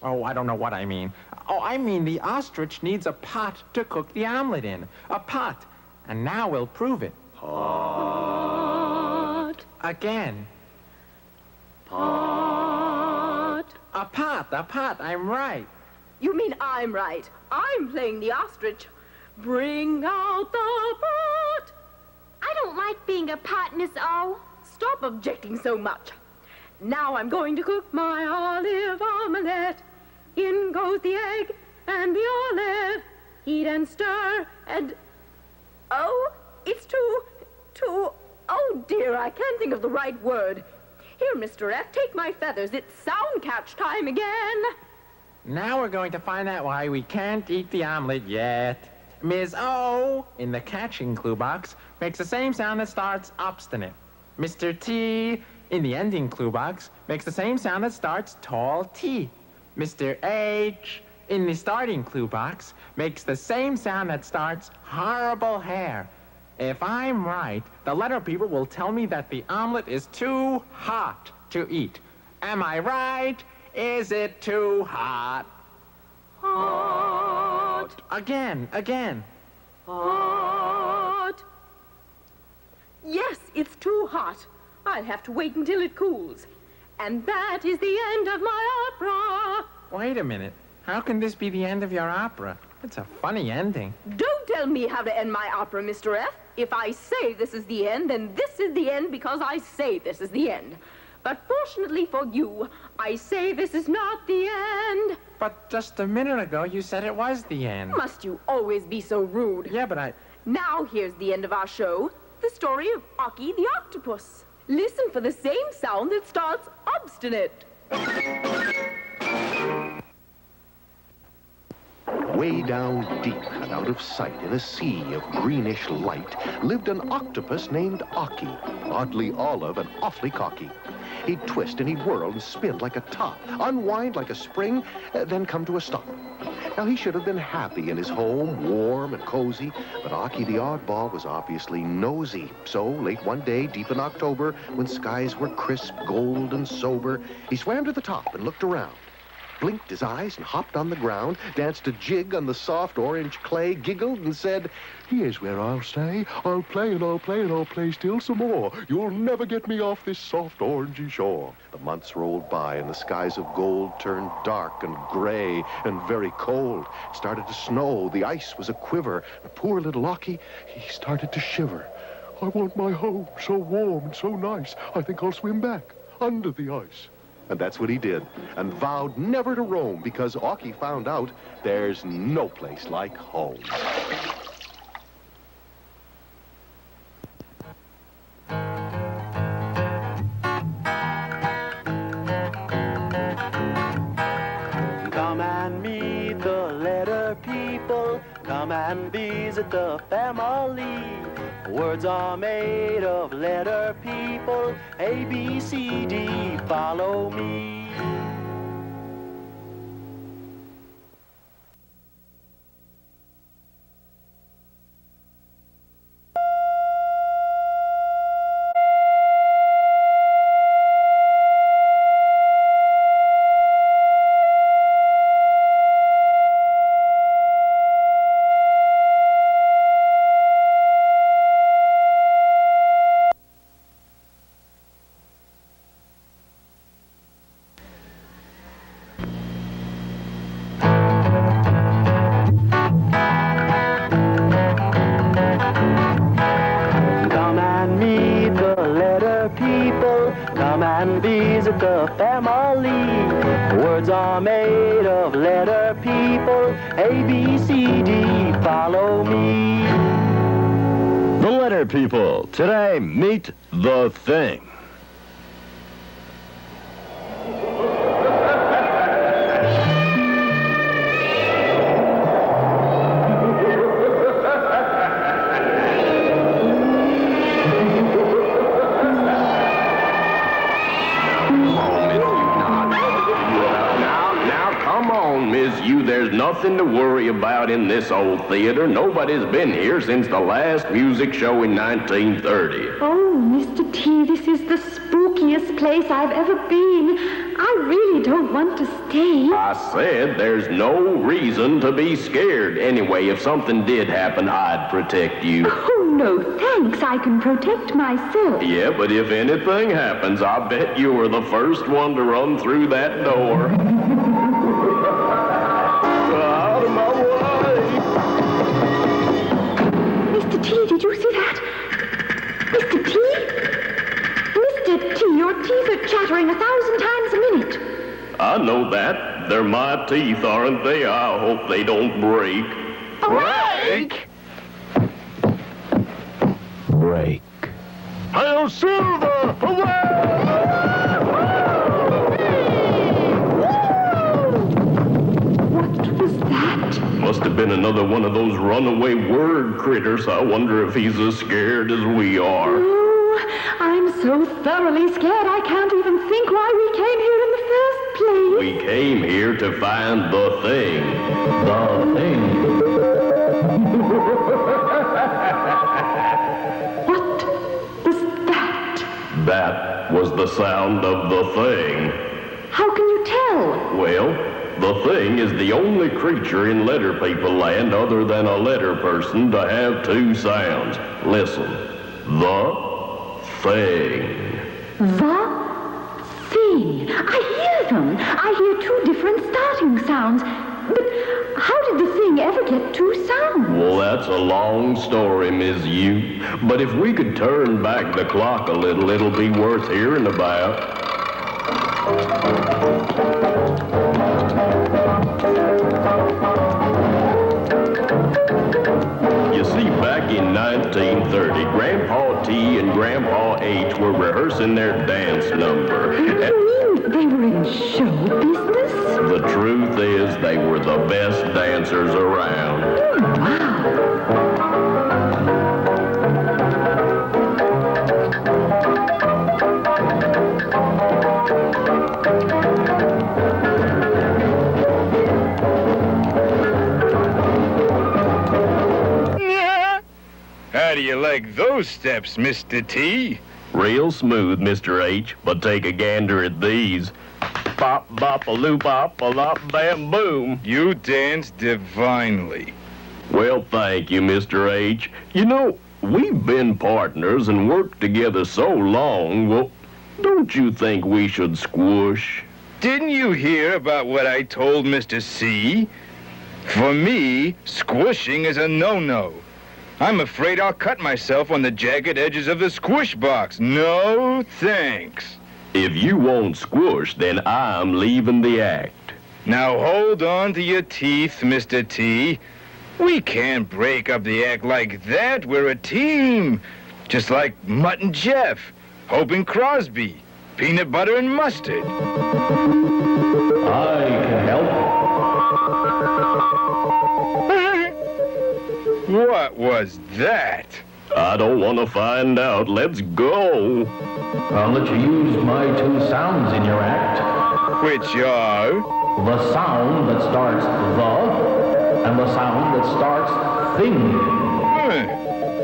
Oh, I don't know what I mean. Oh, I mean the ostrich needs a pot to cook the omelet in. A pot. And now we'll prove it. Pot. Again. Pot. A pot. I'm right. You mean I'm right. I'm playing the ostrich. Bring out the pot. I don't like being a pot, Miss O. Stop objecting so much. Now I'm going to cook my olive omelette. In goes the egg and the olive. Heat and stir and... Oh, it's too... Oh, dear, I can't think of the right word. Here, Mr. F, take my feathers. It's sound catch time again. Now we're going to find out why we can't eat the omelet yet. Ms. O, in the catching clue box, makes the same sound that starts obstinate. Mr. T, in the ending clue box, makes the same sound that starts tall teeth. Mr. H, in the starting clue box, makes the same sound that starts horrible hair. If I'm right, the letter people will tell me that the omelet is too hot to eat. Am I right? Is it too hot? Hot. Again. Hot. Yes, it's too hot. I'll have to wait until it cools. And that is the end of my opera. Wait a minute. How can this be the end of your opera? It's a funny ending. Don't tell me how to end my opera, Mr. F. If I say this is the end, then this is the end because I say this is the end. But fortunately for you, I say this is not the end. But just a minute ago, you said it was the end. Must you always be so rude? Yeah, but Now here's the end of our show. The story of Aki the octopus. Listen for the same sound that starts obstinate. Way down deep and out of sight in a sea of greenish light lived an octopus named Aki, oddly olive and awfully cocky. He'd twist and he'd whirl and spin like a top, unwind like a spring, then come to a stop. Now, he should have been happy in his home, warm and cozy, but Aki the oddball was obviously nosy. So, late one day, deep in October, when skies were crisp, gold, and sober, he swam to the top and looked around. Blinked his eyes and hopped on the ground, danced a jig on the soft orange clay, giggled and said, "Here's where I'll stay. I'll play and I'll play and I'll play still some more. You'll never get me off this soft orangey shore." The months rolled by and the skies of gold turned dark and gray and very cold. It started to snow. The ice was a quiver. And poor little Aki, he started to shiver. "I want my home so warm and so nice. I think I'll swim back under the ice." And that's what he did, and vowed never to roam, because Aki found out there's no place like home. Come and meet the letter people. Come and visit the family. Words are made of letter people. A, B, C, D, follow me. and visit the family. Words are made of letter people. A, B, C, D, follow me. The letter people. Today, meet the thing. There's nothing to worry about in this old theater. Nobody's been here since the last music show in 1930. Oh, Mr. T, this is the spookiest place I've ever been. I really don't want to stay. I said there's no reason to be scared. Anyway, if something did happen, I'd protect you. Oh, no, thanks. I can protect myself. Yeah, but if anything happens, I bet you were the first one to run through that door. Out of my way! Mr. T, did you see that? Mr. T? Mr. T, your teeth are chattering 1,000 times a minute. I know that. They're my teeth, aren't they? I hope they don't break. Break? Break. Hail Silver! Must have been another one of those runaway word critters. I wonder if he's as scared as we are. Oh, I'm so thoroughly scared I can't even think why we came here in the first place. We came here to find the thing. The thing. What was that? That was the sound of the thing. How can you tell? Well, the thing is the only creature in letter people land other than a letter person to have two sounds. Listen. The thing. The thing. I hear them. I hear two different starting sounds. But how did the thing ever get two sounds? Well, that's a long story, Ms. U. But if we could turn back the clock a little, it'll be worth hearing about. You see, back in 1930, Grandpa T and Grandpa H were rehearsing their dance number. You mean they were in show business? The truth is, they were the best dancers around. How do you like those steps, Mr. T? Real smooth, Mr. H, but take a gander at these. Bop, bop, a loop, bop, a lop, bam, boom. You dance divinely. Well, thank you, Mr. H. You know, we've been partners and worked together so long. Well, don't you think we should squish? Didn't you hear about what I told Mr. C? For me, squishing is a no-no. I'm afraid I'll cut myself on the jagged edges of the squish box. No, thanks. If you won't squish, then I'm leaving the act. Now hold on to your teeth, Mr. T. We can't break up the act like that. We're a team. Just like Mutt and Jeff, Hope and Crosby, Peanut Butter and Mustard. I can help. What was that? I don't want to find out. Let's go. I'll let you use my two sounds in your act. Which are? The sound that starts the and the sound that starts thing.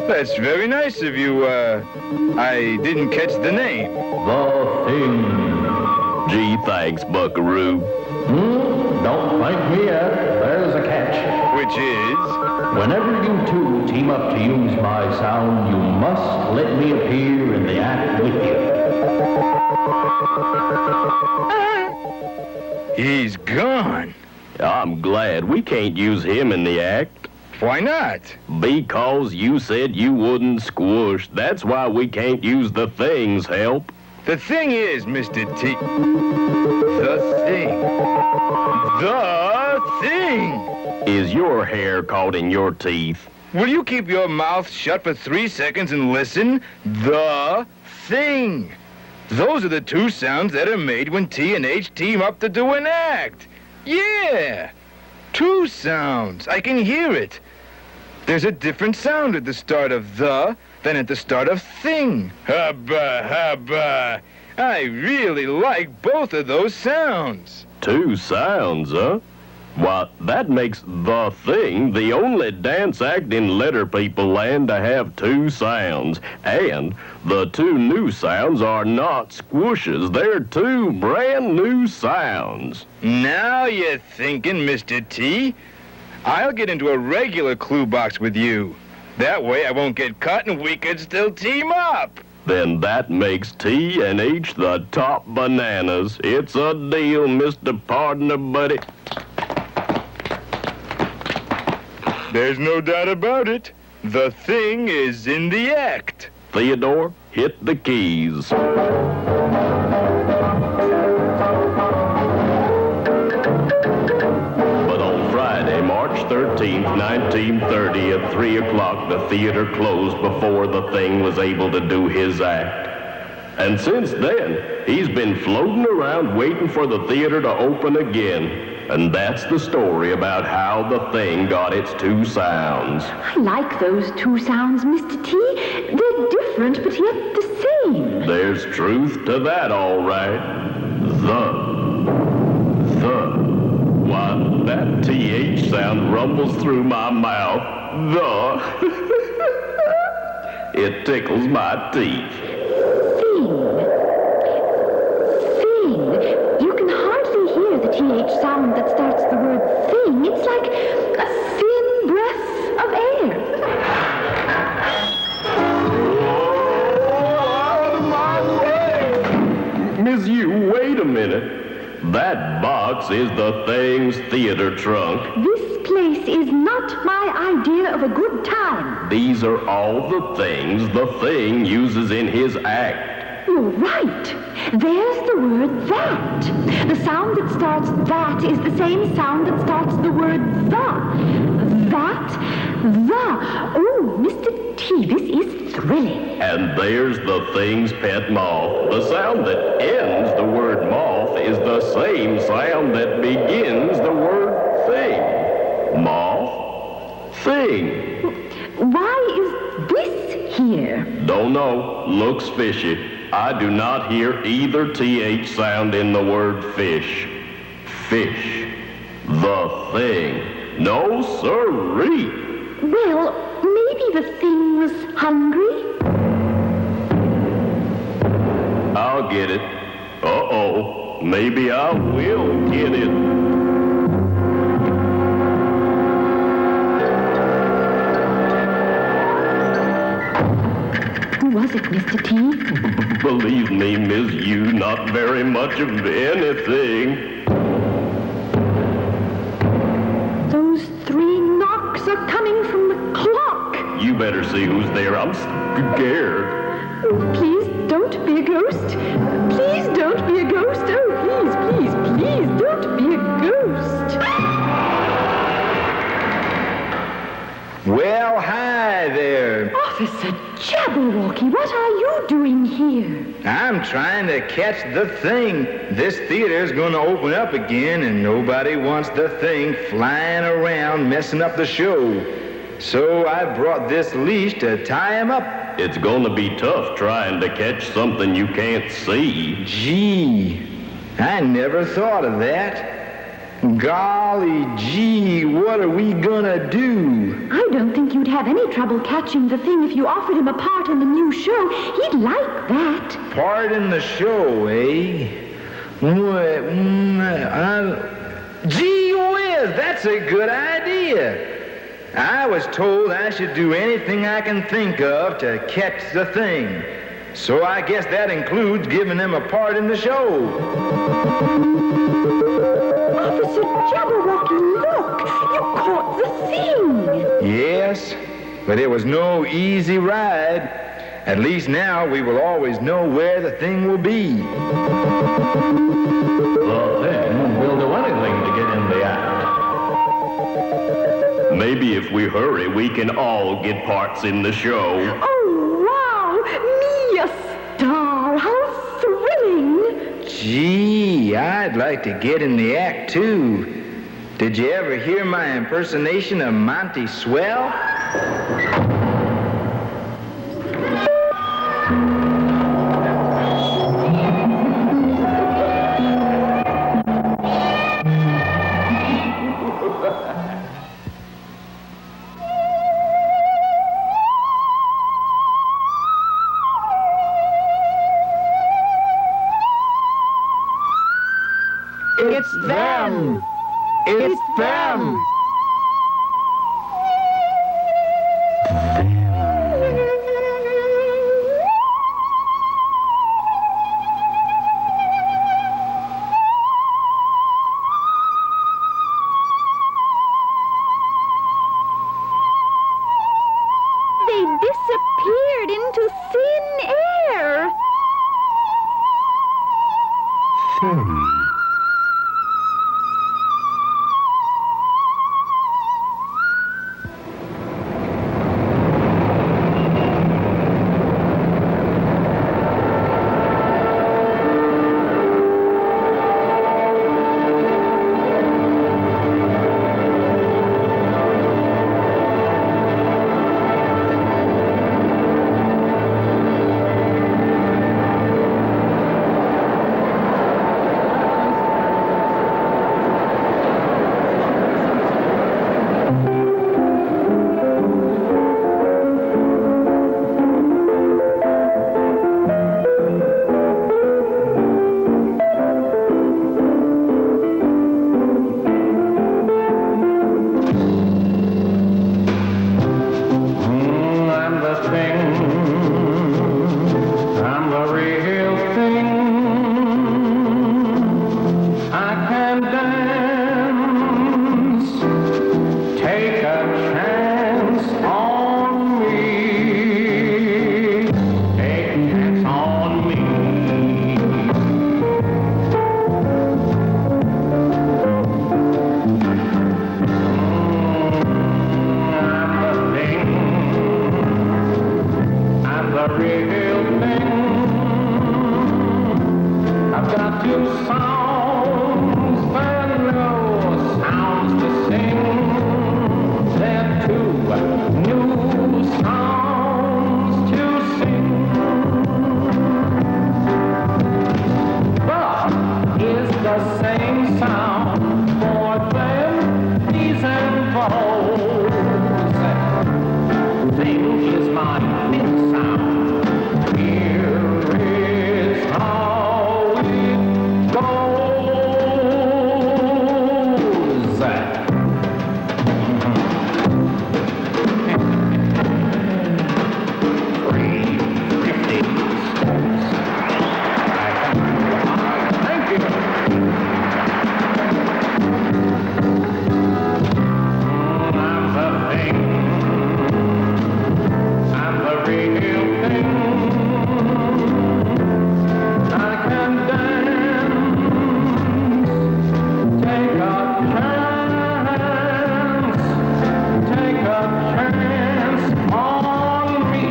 That's very nice of you. I didn't catch the name. The thing. Gee, thanks, Buckaroo. Don't thank me yet. There's a catch. Which is? Whenever you two team up to use my sound, you must let me appear in the act with you. He's gone. I'm glad. We can't use him in the act. Why not? Because you said you wouldn't squish. That's why we can't use the thing's help. The thing is, Mr. T... The thing. Is your hair caught in your teeth? Will you keep your mouth shut for 3 seconds and listen? The thing. Those are the two sounds that are made when T and H team up to do an act. Yeah. 2 sounds. I can hear it. There's a different sound at the start of the than at the start of thing. Hubba, hubba. I really like both of those sounds. 2 sounds, huh? Why, that makes The Thing the only dance act in letter people land to have 2 sounds. And the 2 new sounds are not squooshes. They're 2 brand new sounds. Now you're thinking, Mr. T. I'll get into a regular clue box with you. That way I won't get caught and we could still team up. Then that makes T and H the top bananas. It's a deal, Mr. Partner Buddy. There's no doubt about it. The thing is in the act. Theodore, hit the keys. But on Friday, March 13th, 1930, at 3 o'clock, the theater closed before the thing was able to do his act. And since then, he's been floating around waiting for the theater to open again. And that's the story about how the thing got its 2 sounds. I like those 2 sounds, Mr. T. They're different, but yet the same. There's truth to that, all right. The. Why, that TH sound rumbles through my mouth. The. It tickles my teeth. The TH sound that starts the word thing, it's like a thin breath of air. Miss you, wait a minute. That box is the thing's theater trunk. This place is not my idea of a good time. These are all the things the thing uses in his act. You're right. There's the word that. The sound that starts that is the same sound that starts the word the. That, the. Oh, Mr. T, this is thrilling. And there's the thing's pet moth. The sound that ends the word moth is the same sound that begins the word thing. Moth, thing. Why is this here? Don't know. Looks fishy. I do not hear either TH sound in the word fish. Fish. The thing. No sirree. Well, maybe the thing was hungry? I'll get it. Uh-oh. Maybe I will get it. Who was it, Mr. T? Believe me, Miss You, not very much of anything. Those 3 knocks are coming from the clock. You better see who's there. I'm scared. Please don't be a ghost. Please don't be a ghost. Oh, please, please, please don't be a ghost. Well, hi there. Officer Jabberwocky, what are you doing here? I'm trying to catch the thing. This theater's gonna open up again, and nobody wants the thing flying around messing up the show. So I brought this leash to tie him up. It's gonna be tough trying to catch something you can't see. Gee, I never thought of that. Golly gee, what are we gonna do? I don't think you'd have any trouble catching the thing if you offered him a part in the new show. He'd like that. Part in the show, eh? Gee whiz, that's a good idea. I was told I should do anything I can think of to catch the thing. So I guess that includes giving him a part in the show. Officer Jabberwocky, look! You caught the thing! Yes, but it was no easy ride. At least now we will always know where the thing will be. The thing will do anything to get in the act. Maybe if we hurry, we can all get parts in the show. Oh, wow! Me a star! How thrilling! Gee, I'd like to get in the act too. Did you ever hear my impersonation of Monty Swell? It's them! It's them! They disappeared into thin air. I'm the thing. I'm the real thing. I can dance. Take a chance on me. Take a chance on me. I'm the thing. I'm the real thing. I've got two songs, but no sounds to sing. They're two new songs to sing. But is the same sound for them, these and those. Thing is my fifth sound. Here is how it goes. 350 steps. Thank you. I'm the thing. I'm the real thing. I can dance. Take a chance. Take a chance on me.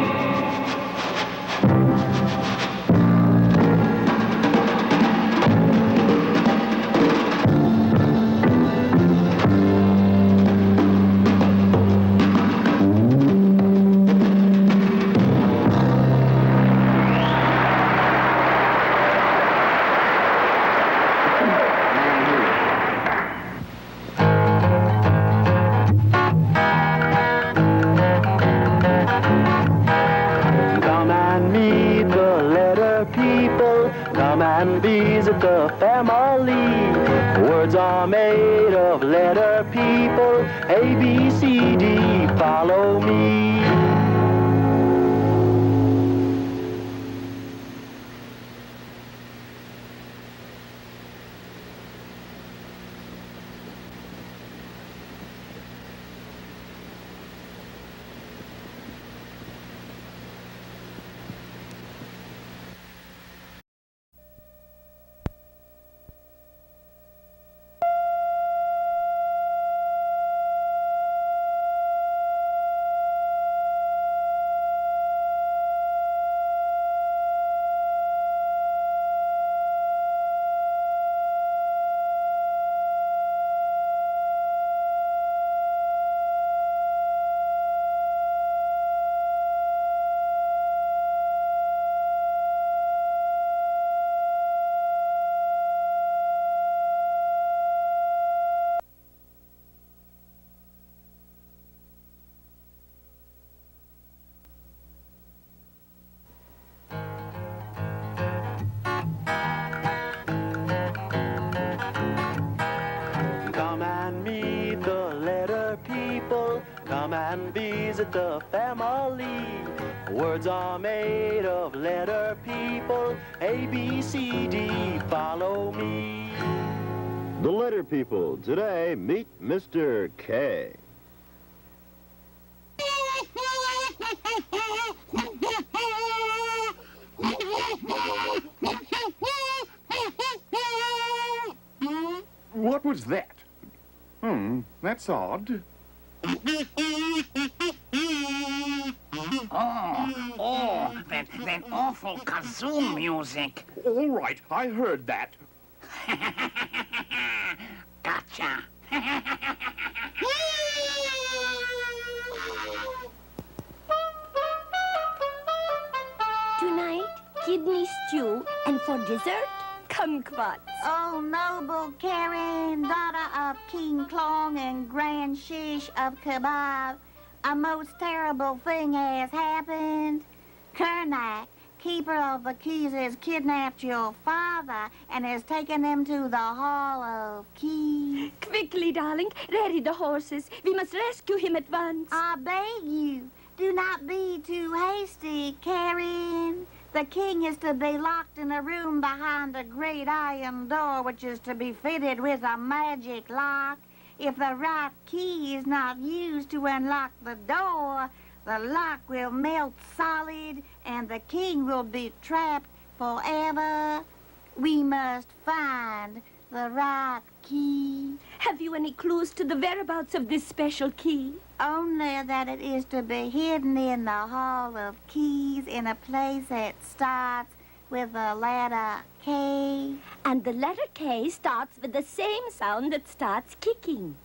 Come and meet the letter people. Come and visit the family. Words are made of letter people. A, B, C, D, follow me. visit the family. Words are made of letter people. A, B, C, D, follow me. The letter people. Today, meet Mr. K. What was that? That's odd. That awful kazoo music. All right, I heard that. Gotcha. Tonight, kidney stew, and for dessert, kumquats. Oh, noble Karen, daughter of King Klong and Grand Shish of Kebab, a most terrible thing has happened. Kernak, keeper of the keys, has kidnapped your father and has taken him to the Hall of Keys. Quickly, darling, ready the horses. We must rescue him at once. I beg you, do not be too hasty, Karen. The king is to be locked in a room behind a great iron door, which is to be fitted with a magic lock. If the right key is not used to unlock the door, the lock will melt solid and the king will be trapped forever. We must find the right key. Have you any clues to the whereabouts of this special key? Only that it is to be hidden in the Hall of Keys in a place that starts with the letter K. And the letter K starts with the same sound that starts kicking.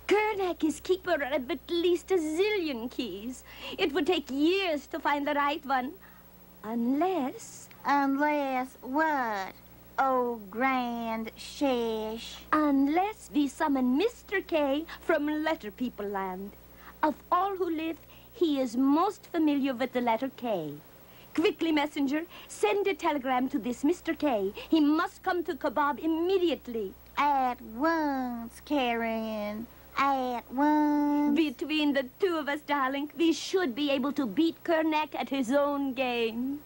Kernak is keeper of at least a zillion keys. It would take years to find the right one. Unless... Unless what? Oh, Grand Shish. Unless we summon Mr. K from Letter People Land. Of all who live, he is most familiar with the letter K. Quickly, messenger, send a telegram to this Mr. K. He must come to Kebab immediately. At once, Karen. At once. Between the two of us, darling, we should be able to beat Kernak at his own game.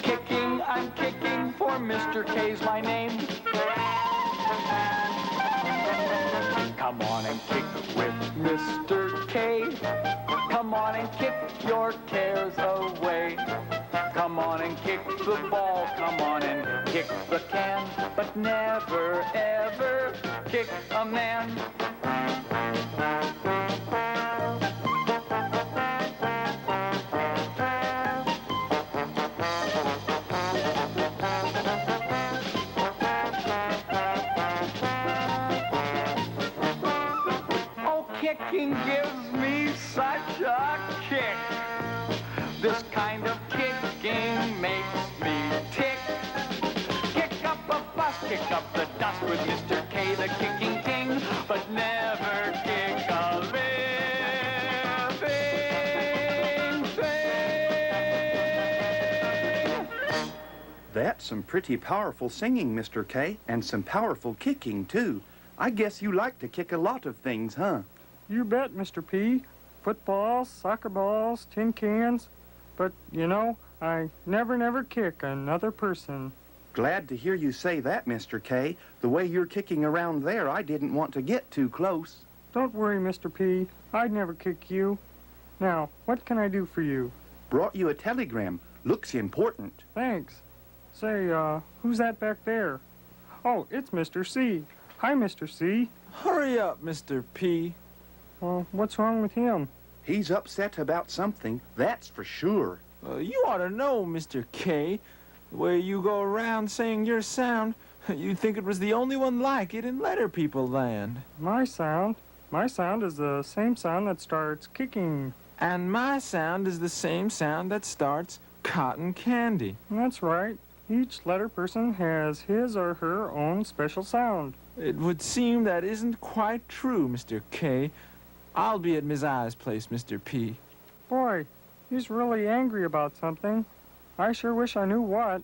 Kicking, I'm kicking, for Mr. K's my name. Come on and kick with Mr. K. Come on and kick your cares away. Come on and kick the ball, come on and kick the can, but never, ever kick a man. Oh, kicking gives me such a kick. This kind of kicking makes me tick. Kick up a fuss, kick up the dust with Mr. K, the kicking king, but never kick a living thing. That's some pretty powerful singing, Mr. K, and some powerful kicking, too. I guess you like to kick a lot of things, huh? You bet, Mr. P. Footballs, soccer balls, tin cans. But, you know, I never kick another person. Glad to hear you say that, Mr. K. The way you're kicking around there, I didn't want to get too close. Don't worry, Mr. P. I'd never kick you. Now, what can I do for you? Brought you a telegram. Looks important. Thanks. Say, who's that back there? Oh, it's Mr. C. Hi, Mr. C. Hurry up, Mr. P. Well, what's wrong with him? He's upset about something, that's for sure. You ought to know, Mr. K. The way you go around saying your sound, you'd think it was the only one like it in Letter People Land. My sound? My sound is the same sound that starts kicking. And my sound is the same sound that starts cotton candy. That's right. Each letter person has his or her own special sound. It would seem that isn't quite true, Mr. K. I'll be at Miss I's place, Mr. P. Boy, he's really angry about something. I sure wish I knew what.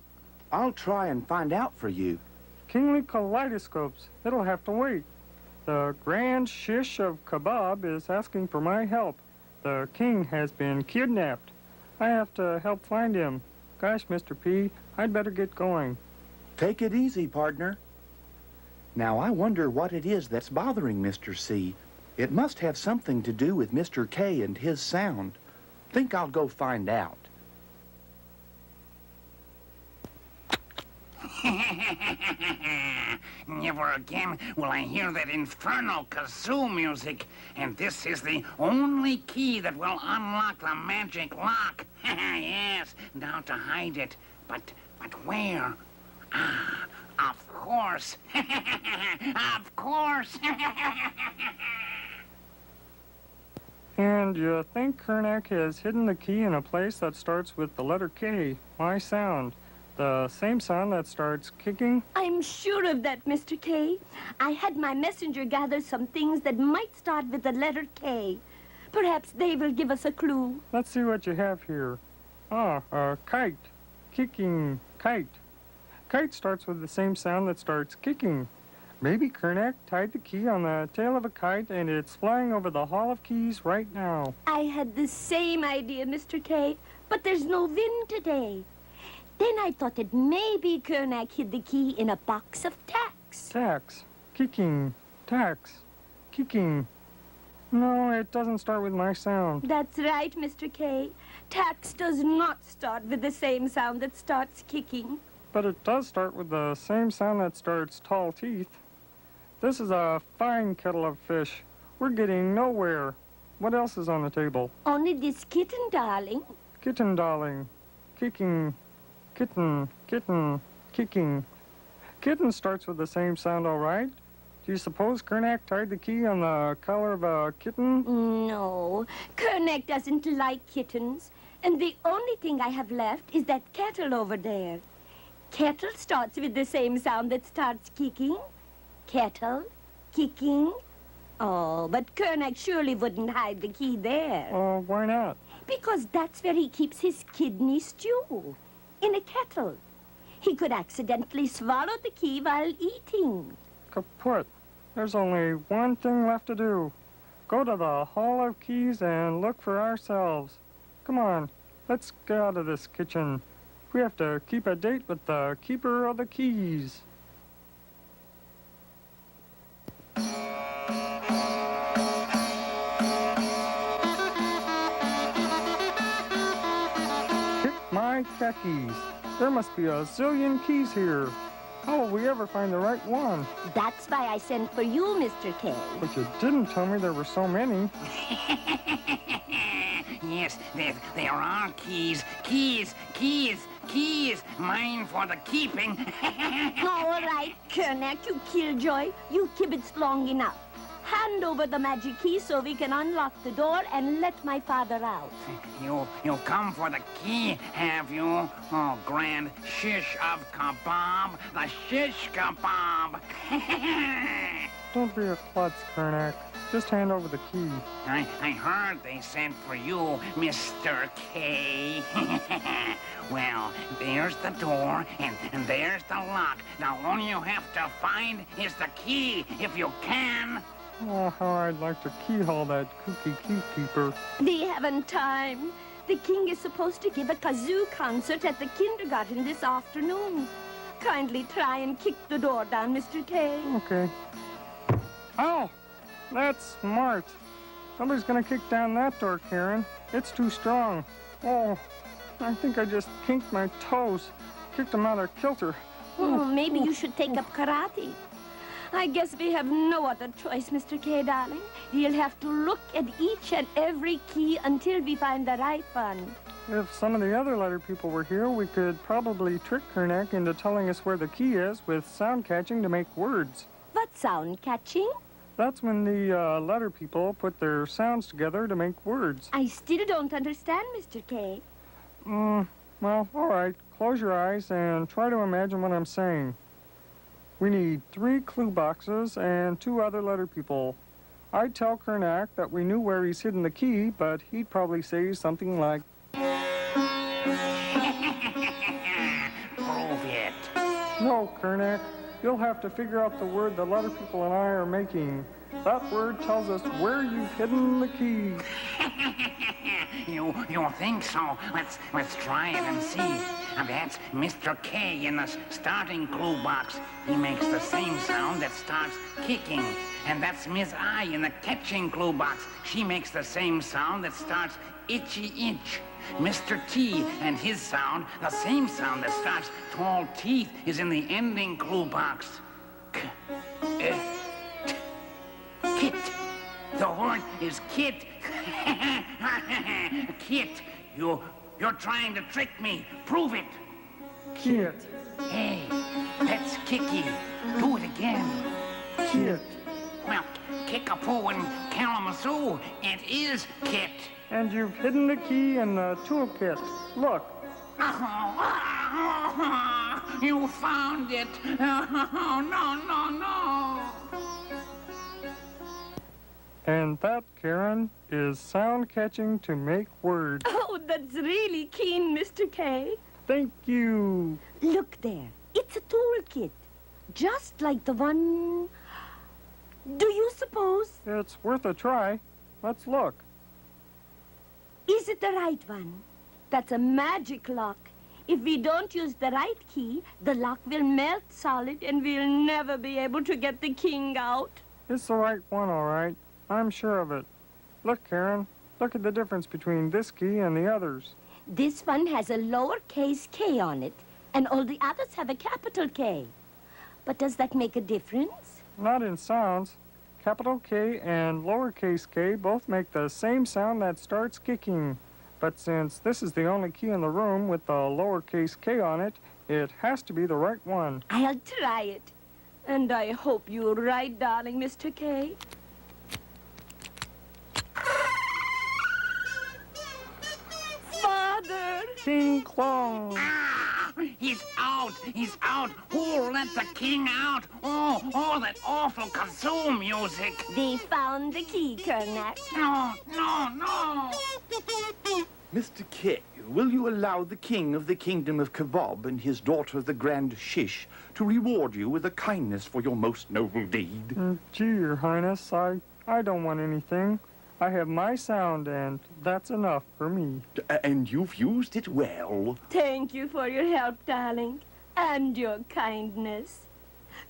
I'll try and find out for you. kingly kaleidoscopes. It'll have to wait. The Grand Shish of Kebab is asking for my help. The king has been kidnapped. I have to help find him. Gosh, Mr. P, I'd better get going. Take it easy, partner. Now, I wonder what it is that's bothering Mr. C. It must have something to do with Mr. K and his sound. Think I'll go find out. Never again will I hear that infernal kazoo music. And this is the only key that will unlock the magic lock. Yes, now to hide it. But where? Ah, of course. Of course. And you think Kernak has hidden the key in a place that starts with the letter K, my sound. The same sound that starts kicking? I'm sure of that, Mr. K. I had my messenger gather some things that might start with the letter K. Perhaps they will give us a clue. Let's see what you have here. Ah, a kite. Kicking kite. Kite starts with the same sound that starts kicking. Maybe Kernak tied the key on the tail of a kite and it's flying over the Hall of Keys right now. I had the same idea, Mr. K, but there's no wind today. Then I thought that maybe Kernak hid the key in a box of tacks. Tacks. Kicking. Tacks. Kicking. No, it doesn't start with my sound. That's right, Mr. K. Tacks does not start with the same sound that starts kicking. But it does start with the same sound that starts tall teeth. This is a fine kettle of fish. We're getting nowhere. What else is on the table? Only this kitten, darling. Kitten, darling. Kicking. Kitten, kitten, kicking. Kitten starts with the same sound, all right. Do you suppose Kernak tied the key on the collar of a kitten? No, Kernak doesn't like kittens. And the only thing I have left is that kettle over there. Kettle starts with the same sound that starts kicking. Kettle, kicking. Oh, but Kernak surely wouldn't hide the key there. Oh, why not? Because that's where he keeps his kidney stew. In a kettle. He could accidentally swallow the key while eating. Kaput. There's only one thing left to do. Go to the Hall of Keys and look for ourselves. Come on, let's get out of this kitchen. We have to keep a date with the keeper of the keys. My khakis. There must be a zillion keys here. How will we ever find the right one? That's why I sent for you, Mr. K. But you didn't tell me there were so many. Yes, there are keys. Keys, keys, keys. Mine for the keeping. All right, Kernak, you killjoy. You kibitzed long enough. Hand over the magic key so we can unlock the door and let my father out. You come for the key, have you? Oh, Grand Shish of Kebab, the Shish Kebab. Don't be a klutz, Kernak. Just hand over the key. I heard they sent for you, Mr. K. Well, there's the door, and there's the lock. Now, all you have to find is the key, if you can. Oh, how I'd like to keyhole that kooky keykeeper. We haven't time. The king is supposed to give a kazoo concert at the kindergarten this afternoon. Kindly try and kick the door down, Mr. K. Okay. Ow! That's smart. Somebody's gonna kick down that door, Karen. It's too strong. Oh, I think I just kinked my toes. Kicked them out of kilter. Oh, maybe you should take up karate. I guess we have no other choice, Mr. K, darling. We'll have to look at each and every key until we find the right one. If some of the other letter people were here, we could probably trick Kernak into telling us where the key is with sound catching to make words. What sound catching? That's when the letter people put their sounds together to make words. I still don't understand, Mr. K. Well, all right. Close your eyes and try to imagine what I'm saying. We need 3 clue boxes and 2 other letter people. I'd tell Kernak that we knew where he's hidden the key, but he'd probably say something like... Prove it. No, Kernak. you'll have to figure out the word the letter people and I are making. That word tells us where you've hidden the key. You think so? Let's try it and see. That's Mr. K in the starting clue box. He makes the same sound that starts kicking. And that's Miss I in the catching clue box. She makes the same sound that starts itchy itch. Mr. T and his sound, the same sound that starts tall teeth, is in the ending clue box. Kit. The word is kit. Kit. You're trying to trick me. Prove it. Kit. Hey, that's Kicky. Do it again. Kit. Well, Kickapoo and Kalamazoo, it is Kit. And you've hidden the key in the toolkit. Look. You found it. No. And that, Karen, is sound catching to make words. Oh, that's really keen, Mr. K. Thank you. Look there. It's a toolkit. Just like the one... Do you suppose? It's worth a try. Let's look. Is it the right one? That's a magic lock. If we don't use the right key, the lock will melt solid and we'll never be able to get the king out. It's the right one, all right. I'm sure of it. Look, Karen. Look at the difference between this key and the others. This one has a lowercase k on it, and all the others have a capital K. But does that make a difference? Not in sounds. Capital K and lowercase k both make the same sound that starts kicking. But since this is the only key in the room with the lowercase k on it, it has to be the right one. I'll try it. And I hope you're right, darling Mr. K. Father! King Klong! He's out! He's out! Who let the king out? Oh, that awful kazoo music! They found the key, Kernak. No! Mr. K, will you allow the king of the kingdom of Kebab and his daughter, the Grand Shish, to reward you with a kindness for your most noble deed? Gee, Your Highness, I don't want anything. I have my sound, and that's enough for me. And you've used it well. Thank you for your help, darling, and your kindness.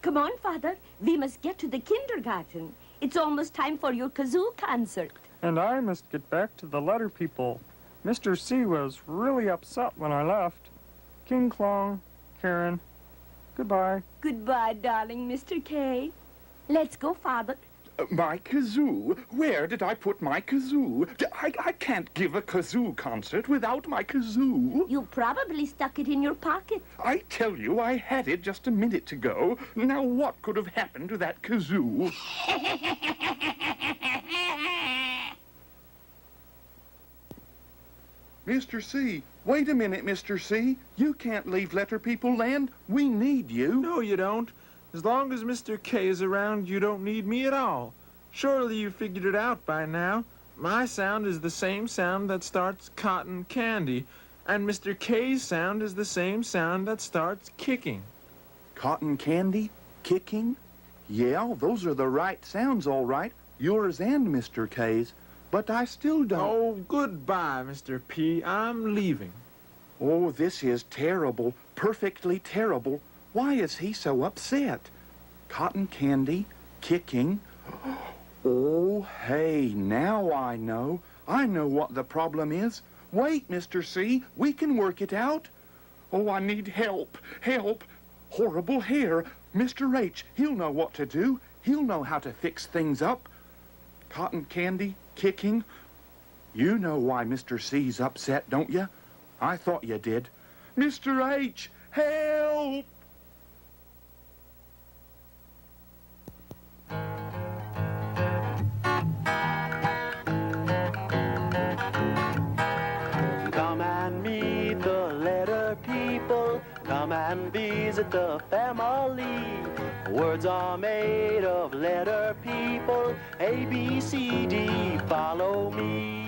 Come on, Father. We must get to the kindergarten. It's almost time for your kazoo concert. And I must get back to the letter people. Mr. C was really upset when I left. King Klong, Karen, goodbye. Goodbye, darling Mr. K. Let's go, Father. My kazoo? Where did I put my kazoo? I can't give a kazoo concert without my kazoo. You probably stuck it in your pocket. I tell you, I had it just a minute ago. Now what could have happened to that kazoo? Mr. C, wait a minute, Mr. C. You can't leave Letter People Land. We need you. No, you don't. As long as Mr. K is around, you don't need me at all. Surely you figured it out by now. My sound is the same sound that starts cotton candy, and Mr. K's sound is the same sound that starts kicking. Cotton candy? Kicking? Yeah, those are the right sounds, all right. Yours and Mr. K's. But I still don't... Oh, goodbye, Mr. P. I'm leaving. Oh, this is terrible. Perfectly terrible. Why is he so upset? Cotton candy, kicking. Oh, hey, now I know. I know what the problem is. Wait, Mr. C, we can work it out. Oh, I need help. Help. Horrible hair. Mr. H, he'll know what to do. He'll know how to fix things up. Cotton candy, kicking. You know why Mr. C's upset, don't you? I thought you did. Mr. H, help! Come and meet the letter people. Come and visit the family. Words are made of letter people. A, B, C, D, follow me.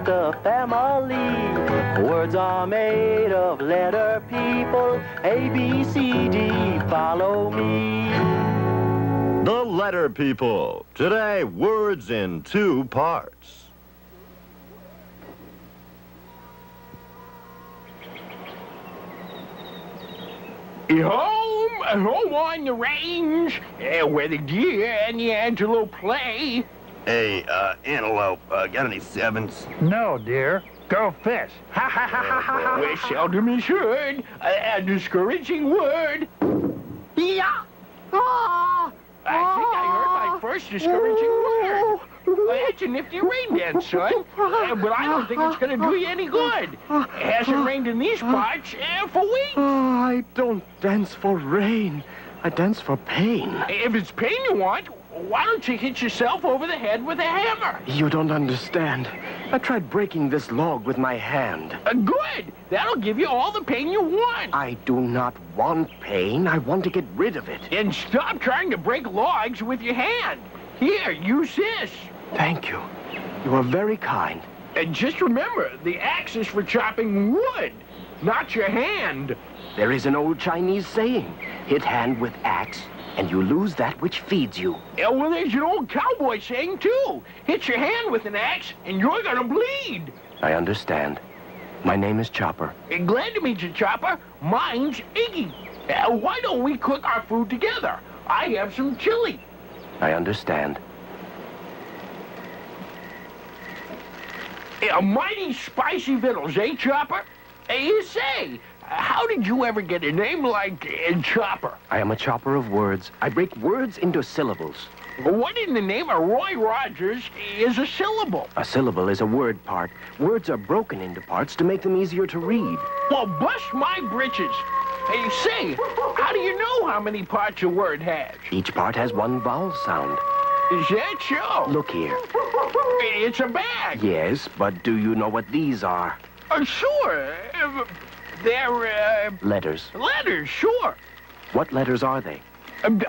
visit the family. Words are made of letter people. A, B, C, D, follow me. The Letter People. Today, words in 2 parts. Home on the range, where the deer and the antelope play. Hey, antelope, got any 7s? No, dear. Go fish. Ha ha ha ha ha. Where seldom is heard a discouraging word. Yeah. I think I heard my first discouraging word. That's a nifty rain dance, son. But I don't think it's going to do you any good. It hasn't rained in these parts for weeks. I don't dance for rain. I dance for pain. If it's pain you want, why don't you hit yourself over the head with a hammer? You don't understand. I tried breaking this log with my hand. Good. That'll give you all the pain you want. I do not want pain. I want to get rid of it. And stop trying to break logs with your hand. Here, use this. Thank you. You are very kind. And just remember, the axe is for chopping wood, not your hand. There is an old Chinese saying, hit hand with axe, and you lose that which feeds you. Yeah, well, there's an old cowboy saying, too. Hit your hand with an axe, and you're gonna bleed. I understand. My name is Chopper. Glad to meet you, Chopper. Mine's Iggy. Why don't we cook our food together? I have some chili. I understand. Mighty spicy victuals, eh, Chopper? You say, how did you ever get a name like Chopper? I am a chopper of words. I break words into syllables. What in the name of Roy Rogers is a syllable? A syllable is a word part. Words are broken into parts to make them easier to read. Well, bust my britches. Hey, say, how do you know how many parts a word has? Each part has one vowel sound. Is that so? Look here. It's a bag. Yes, but do you know what these are? Sure. They're, Letters. Letters, sure. What letters are they? Don't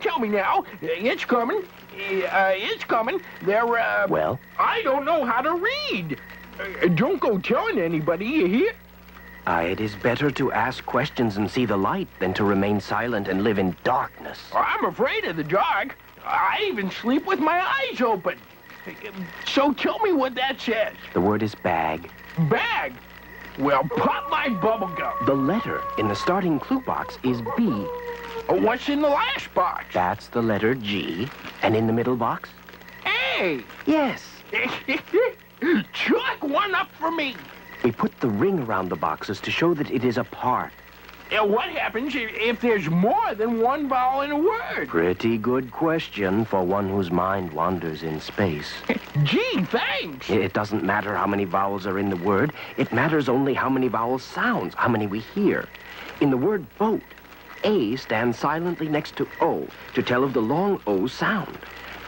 tell me now. It's coming. It's coming. They're, Well? I don't know how to read. Don't go telling anybody, you hear? It is better to ask questions and see the light than to remain silent and live in darkness. I'm afraid of the dark. I even sleep with my eyes open. So tell me what that says. The word is bag. Bag? Well, pop my bubble gum. The letter in the starting clue box is B. What's in the last box? That's the letter G. And in the middle box? A. Yes. Chalk one up for me. We put the ring around the boxes to show that it is a part. What happens if there's more than one vowel in a word? Pretty good question for one whose mind wanders in space. Gee, thanks. It doesn't matter how many vowels are in the word. It matters only how many vowel sounds, how many we hear. In the word boat, A stands silently next to O to tell of the long O sound.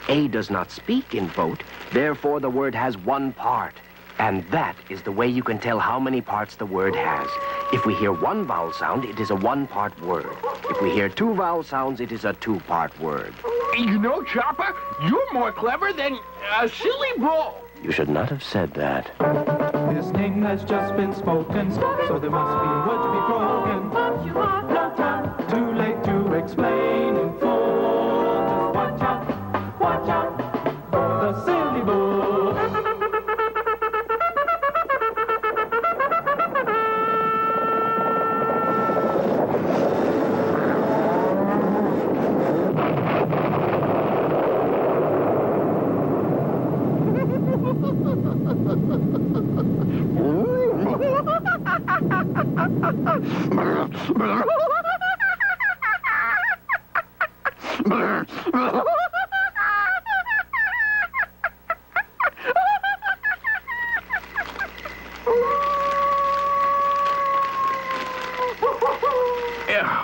A does not speak in boat, therefore the word has one part. And that is the way you can tell how many parts the word has. If we hear one vowel sound, it is a one-part word. If we hear two vowel sounds, it is a two-part word. You know, Chopper, you're more clever than a silly bull. You should not have said that. His name has just been spoken, so there must be a word to be broken. But you have no time. Too late to explain in full. Just watch out for the silly bull.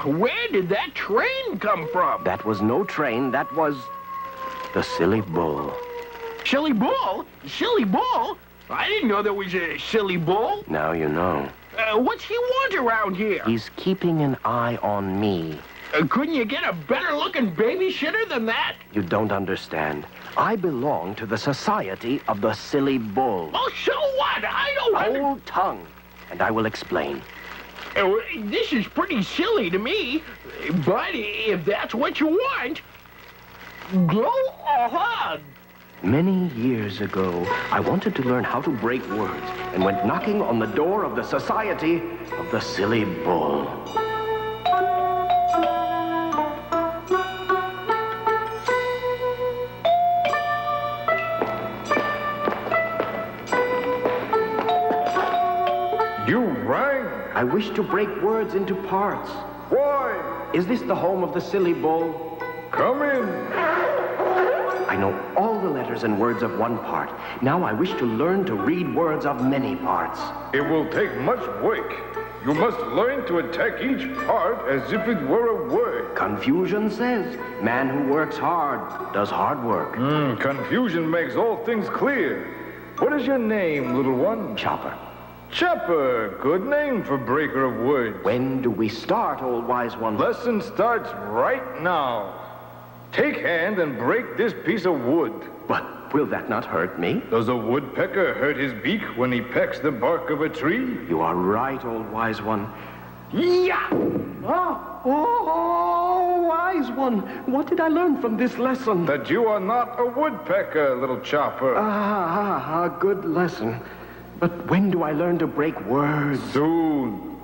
Where did that train come from? That was no train, that was the silly bull. Silly bull? Silly bull? I didn't know there was a silly bull. Now you know. What's he want around here? He's keeping an eye on me. Couldn't you get a better-looking babysitter than that? You don't understand. I belong to the Society of the Silly Bull. Oh, so what? I don't... Hold tongue, and I will explain. This is pretty silly to me, but if that's what you want, go ahead. Many years ago, I wanted to learn how to break words and went knocking on the door of the Society of the Silly Bull. You rang? I wish to break words into parts. Why? Is this the home of the Silly Bull? Come in. I know all the letters and words of one part. Now I wish to learn to read words of many parts. It will take much work. You must learn to attack each part as if it were a word. Confucian says, man who works hard does hard work. Confusion makes all things clear. What is your name, little one? Chopper. Chopper, good name for breaker of words. When do we start, old wise one? Lesson starts right now. Take hand and break this piece of wood. But will that not hurt me? Does a woodpecker hurt his beak when he pecks the bark of a tree? You are right, old wise one. Yeah! Oh, wise one. What did I learn from this lesson? That you are not a woodpecker, little Chopper. Good lesson. But when do I learn to break words? Soon.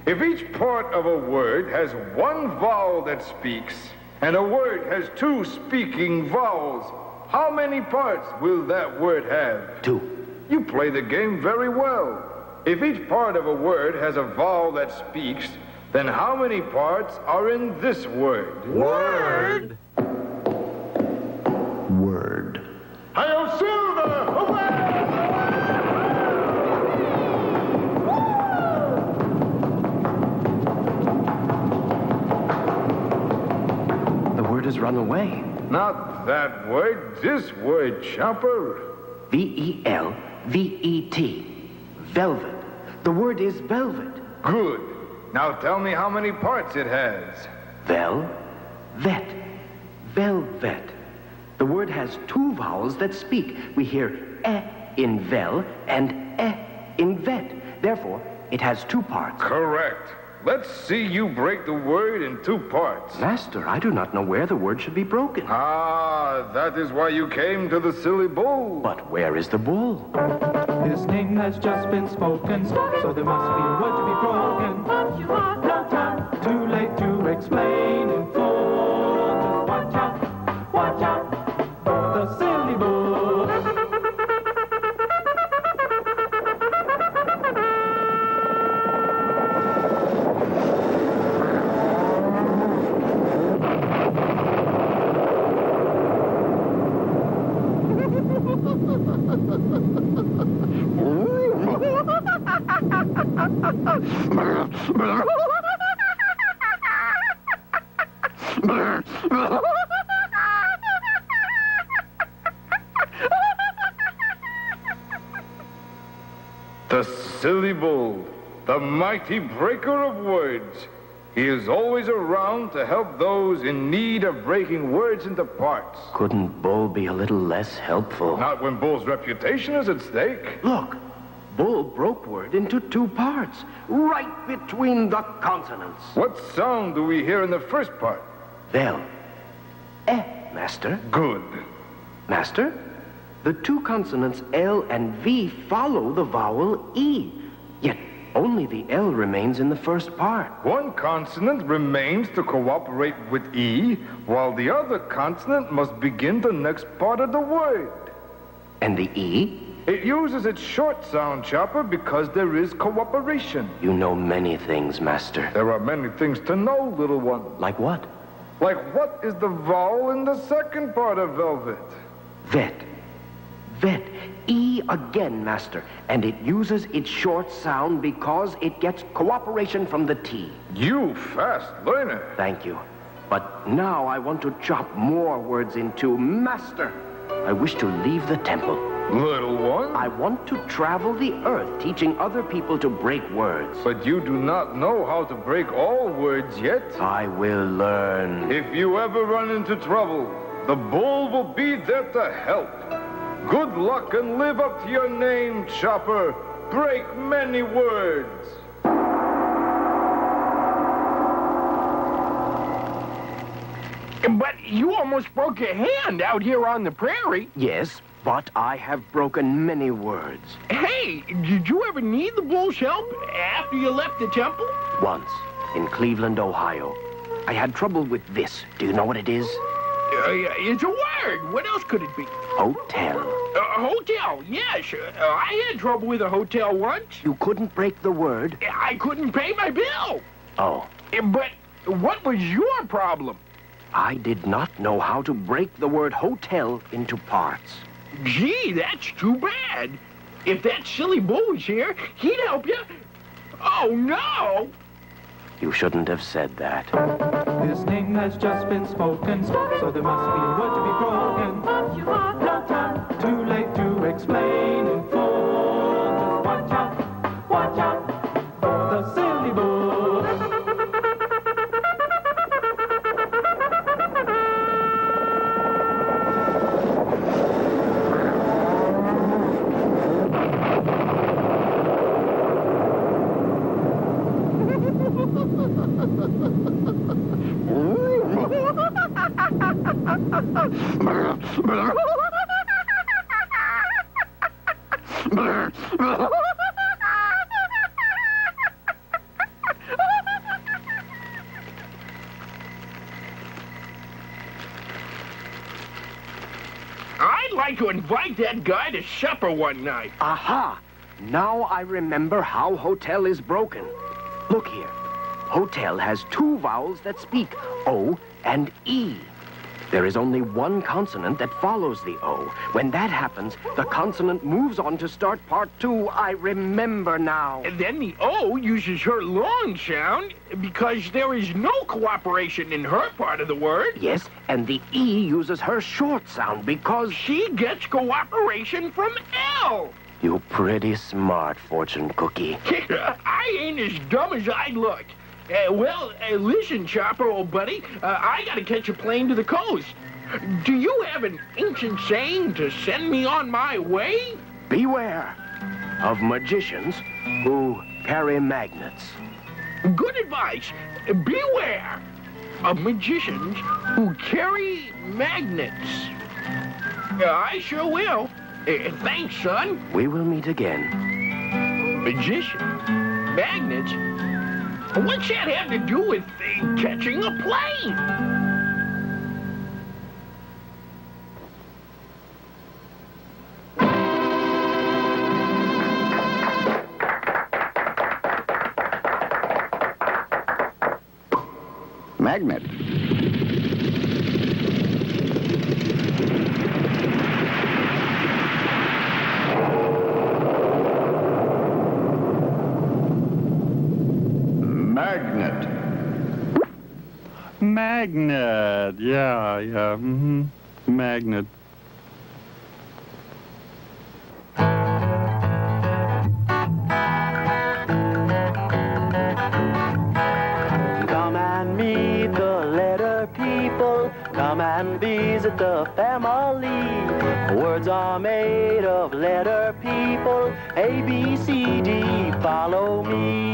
If each part of a word has one vowel that speaks, and a word has two speaking vowels, how many parts will that word have? 2. You play the game very well. If each part of a word has a vowel that speaks, then how many parts are in this word? Word? Word. Hi-yo, Silver! Away! Has run away. Not that word, this word, Chopper. V-E-L-V-E-T. Velvet. The word is velvet. Good. Now tell me how many parts it has. Vet. Velvet. The word has 2 vowels that speak. We hear eh in vel and eh in vet. Therefore, it has 2 parts. Correct. Let's see you break the word in 2 parts. Master, I do not know where the word should be broken. That is why you came to the Silly Bull. But where is the bull? His name has just been spoken, so there must be a word to be broken. But you have no time. Too late to explain in full. Just watch out for the Silly Bull. The Silly Bull, the mighty breaker of words. He is always around to help those in need of breaking words into parts. Couldn't Bull be a little less helpful? Not when Bull's reputation is at stake. Look, Bull broke word into 2 parts, right between the consonants. What sound do we hear in the first part? Vel. Eh, Master. Good. Master, the 2 consonants L and V follow the vowel E, yet only the L remains in the first part. One consonant remains to cooperate with E, while the other consonant must begin the next part of the word. And the E? It uses its short sound, Chopper, because there is cooperation. You know many things, Master. There are many things to know, little one. Like what? Like what is the vowel in the second part of velvet? Vet. Vet. E again, Master. And it uses its short sound because it gets cooperation from the T. You fast learner. Thank you. But now I want to chop more words into Master. I wish to leave the temple. Little one? I want to travel the earth, teaching other people to break words. But you do not know how to break all words yet. I will learn. If you ever run into trouble, the bull will be there to help. Good luck and live up to your name, Chopper. Break many words. But you almost broke your hand out here on the prairie. Yes, but I have broken many words. Hey, did you ever need the bull's help after you left the temple? Once, in Cleveland, Ohio. I had trouble with this. Do you know what it is? It's a word. What else could it be? Hotel. Hotel, yes. I had trouble with a hotel once. You couldn't break the word? I couldn't pay my bill. Oh. But what was your problem? I did not know how to break the word hotel into parts. Gee, that's too bad. If that silly bull was here, he'd help you. Oh, no! You shouldn't have said that. His name has just been spoken, so there must be a word to be broken. No time, too late to explain in full. Just watch out for the silly bull. I'd like to invite that guy to supper one night. Aha! Now I remember how hotel is broken. Look here. Hotel has two vowels that speak, O and E. There is only one consonant that follows the O. When that happens, the consonant moves on to start part two. I remember now. And then the O uses her long sound because there is no cooperation in her part of the word. Yes, and the E uses her short sound because she gets cooperation from L. You're pretty smart, Fortune Cookie. I ain't as dumb as I look. Listen, Chopper, old buddy, I gotta catch a plane to the coast. Do you have an ancient saying to send me on my way? Beware of magicians who carry magnets. Good advice. Beware of magicians who carry magnets. I sure will. Thanks, son. We will meet again. Magician? Magnets? What's that have to do with catching a plane? Magnet. Magnet. Yeah. Magnet. Come and meet the letter people. Come and visit the family. Words are made of letter people. A, B, C, D, follow me.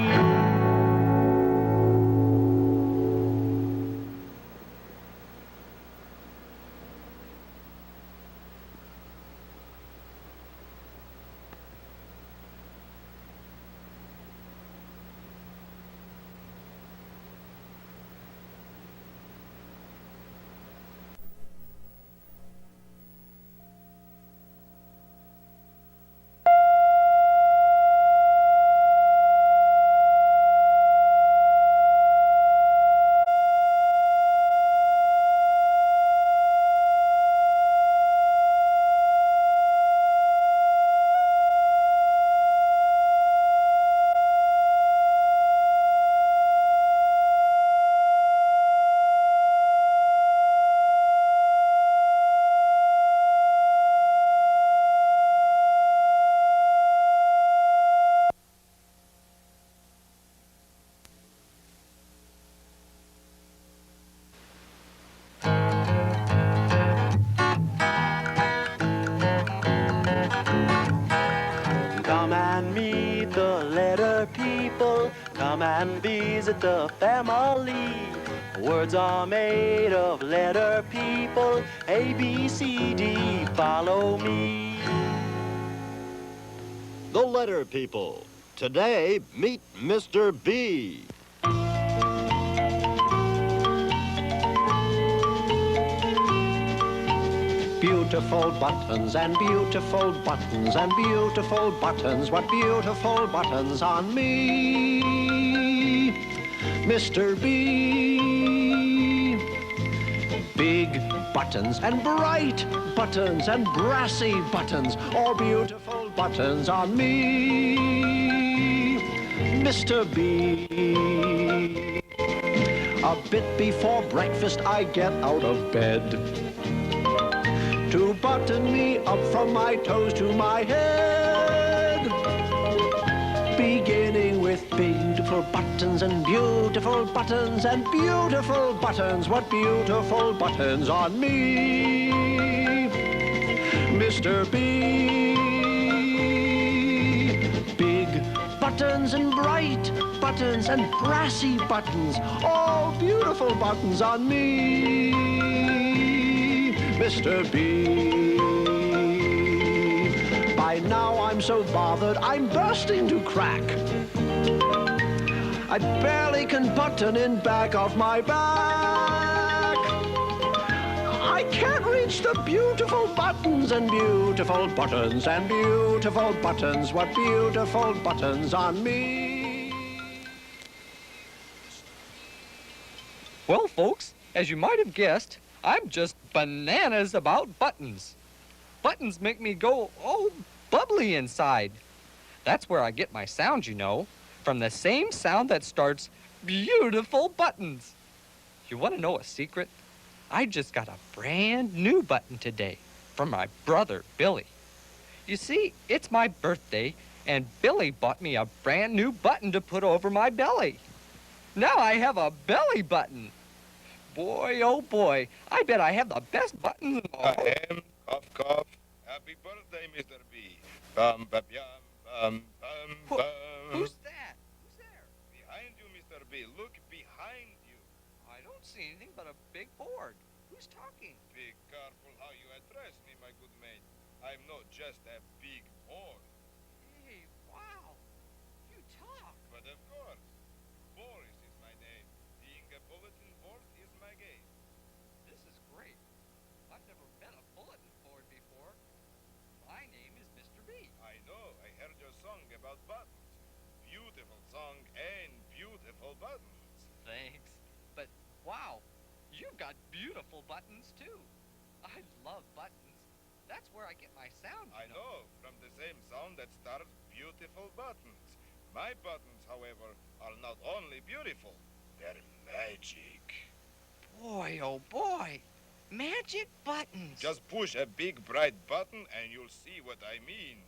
Come and meet the letter people. Come and visit the family. Words are made of letter people. A, B, C, D, follow me. The letter people. Today, meet Mr. B. Beautiful buttons and beautiful buttons and beautiful buttons. What beautiful buttons on me, Mr. B. Big buttons and bright buttons and brassy buttons. All beautiful buttons on me, Mr. B. A bit before breakfast I get out of bed to button me up from my toes to my head. Beginning with beautiful buttons and beautiful buttons and beautiful buttons. What beautiful buttons on me, Mr. B. Big buttons and bright buttons and brassy buttons. All beautiful buttons on me, Mr. B. By now I'm so bothered I'm bursting to crack. I barely can button in back of my back. I can't reach the beautiful buttons and beautiful buttons and beautiful buttons. What beautiful buttons on me. Well, folks, as you might have guessed, I'm just bananas about buttons. Buttons make me go all bubbly inside. That's where I get my sound, you know, from the same sound that starts beautiful buttons. You want to know a secret? I just got a brand new button today from my brother, Billy. You see, it's my birthday, and Billy bought me a brand new button to put over my belly. Now I have a belly button. Boy, oh boy, I bet I have the best buttons in all. Ahem, cough, cough. Happy birthday, Mr. B. Bum, bum, yum, bum, bum, bum. Who's that? Who's there? Behind you, Mr. B. Look behind you. I don't see anything but a big board. Who's talking? Be careful how you address me, my good mate. I'm not just a big board. Hey, wow. You talk. But of course, Boris is my name. Being a bulletin board is my game. This is great. I've never met a bulletin board before. My name is Mr. B. I know. I heard your song about buttons. Beautiful song and beautiful buttons. Thanks. But, wow, you've got beautiful buttons, too. I love buttons. That's where I get my sound, I know, from the same sound that starts beautiful buttons. My buttons, however, are not only beautiful, they're magic. Boy, oh boy, magic buttons. Just push a big bright button and you'll see what I mean.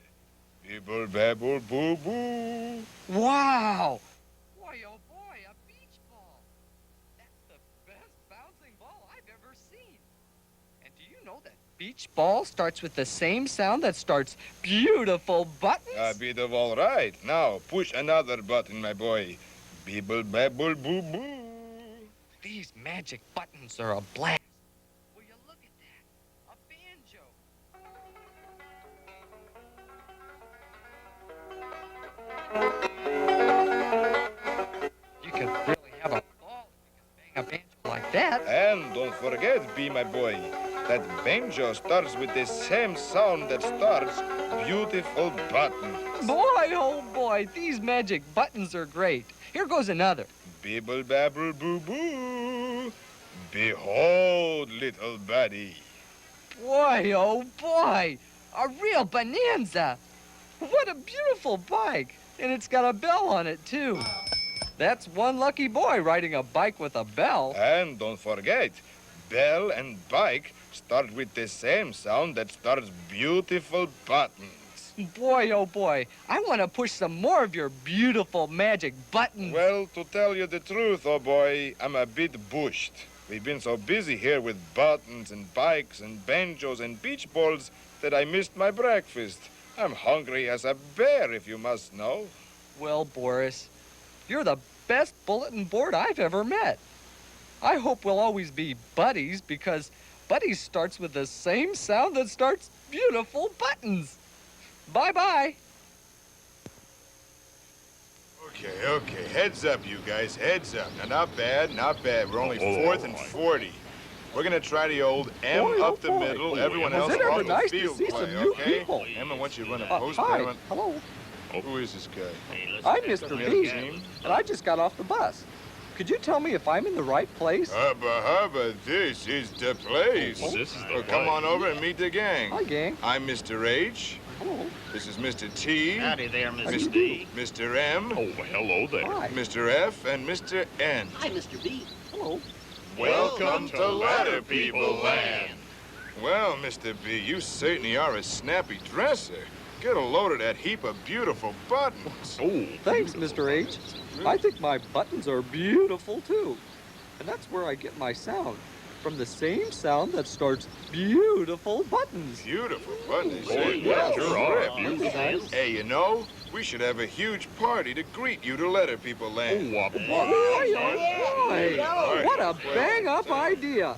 Bibble babble boo boo. Wow! Boy, oh boy, a beach ball. That's the best bouncing ball I've ever seen. And do you know that beach ball starts with the same sound that starts beautiful buttons? A bit of all right. Now, push another button, my boy. Bibble babble boo boo. These magic buttons are a blast. Will you look at that? A banjo. You can really have a ball if you can bang a banjo like that. And don't forget, B, my boy, that banjo starts with the same sound that starts beautiful buttons. Boy, oh boy, these magic buttons are great. Here goes another. Bibble babble boo boo. Behold, little buddy. Boy, oh boy, a real bonanza. What a beautiful bike. And it's got a bell on it, too. That's one lucky boy riding a bike with a bell. And don't forget, bell and bike start with the same sound that starts beautiful buttons. Boy, oh boy, I want to push some more of your beautiful magic buttons. Well, to tell you the truth, oh boy, I'm a bit bushed. We've been so busy here with buttons and bikes and banjos and beach balls that I missed my breakfast. I'm hungry as a bear, if you must know. Well, Boris, you're the best bulletin board I've ever met. I hope we'll always be buddies because buddies starts with the same sound that starts beautiful buttons. Bye-bye. Okay. Heads up, you guys. Heads up. Now, not bad, not bad. We're only 4th and 40. We're gonna try the old M up the middle. Everyone else Was it ever on the nice to field see play, some new okay? people? Em, I want you to run a post. Hi. Hello. Who is this guy? I'm Mr. B, and I just got off the bus. Could you tell me if I'm in the right place? Hubba, this is the place. Come on over and meet the gang. Hi, gang. I'm Mr. H. Hello. This is Mr. T. Howdy there, Mr. B. Mr. M. Oh, hello there. Hi. Mr. F. and Mr. N. Hi, Mr. B. Hello. Welcome to Letter People Land. Well, Mr. B, you certainly are a snappy dresser. Get a load of that heap of beautiful buttons. Oh, Thanks, Mr. H. I think my buttons are beautiful, too. And that's where I get my sound. From the same sound that starts beautiful buttons. Beautiful buttons. Oh, yeah, sure are. Beautiful. Hey, you know, we should have a huge party to greet you to Letter People Land. Boy, what a bang-up idea.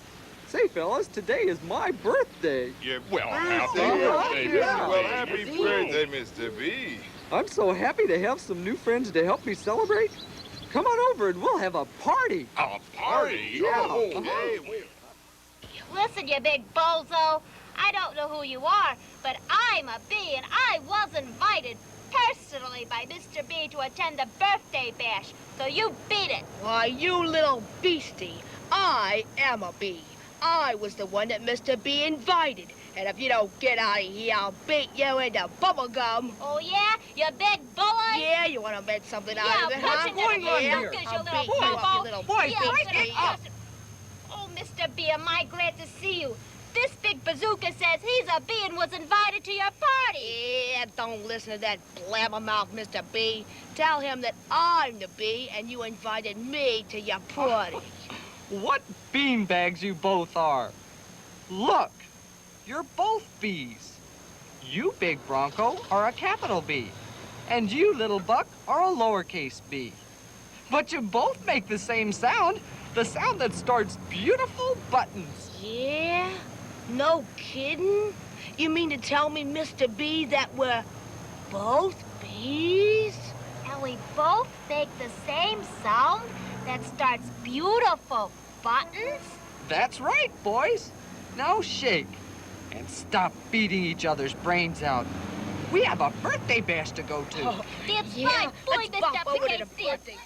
Say, fellas, today is my birthday. Your happy birthday. Yeah. Well, happy birthday, Mr. B. I'm so happy to have some new friends to help me celebrate. Come on over and we'll have a party. A party? Yeah. Okay. Listen, you big bozo. I don't know who you are, but I'm a bee, and I was invited personally by Mr. B to attend the birthday bash. So you beat it. Why, you little beastie. I am a bee. I was the one that Mr. B invited. And if you don't get out of here, I'll beat you into bubble gum. Oh, yeah? You big bully? Yeah, you want to make something out of it, Yeah, huh? punch into the Yeah, bazookas, you I'll little beat you up, bobo. you little Boy, beastie. Oh, Mr. B, am I glad to see you. This big bazooka says he's a bee and was invited to your party. Yeah, don't listen to that blabbermouth, Mr. B. Tell him that I'm the bee and you invited me to your party. What beanbags you both are. Look, you're both bees. You, Big Bronco, are a capital B. And you, Little Buck, are a lowercase b. But you both make the same sound, the sound that starts beautiful buttons. Yeah? No kidding? You mean to tell me, Mr. B, that we're both bees? And we both make the same sound that starts beautiful buttons? That's right, boys. Now shake and stop beating each other's brains out. We have a birthday bash to go to. That's Yeah, fine. Bully let's Mr. bop over to P.K. the birthday.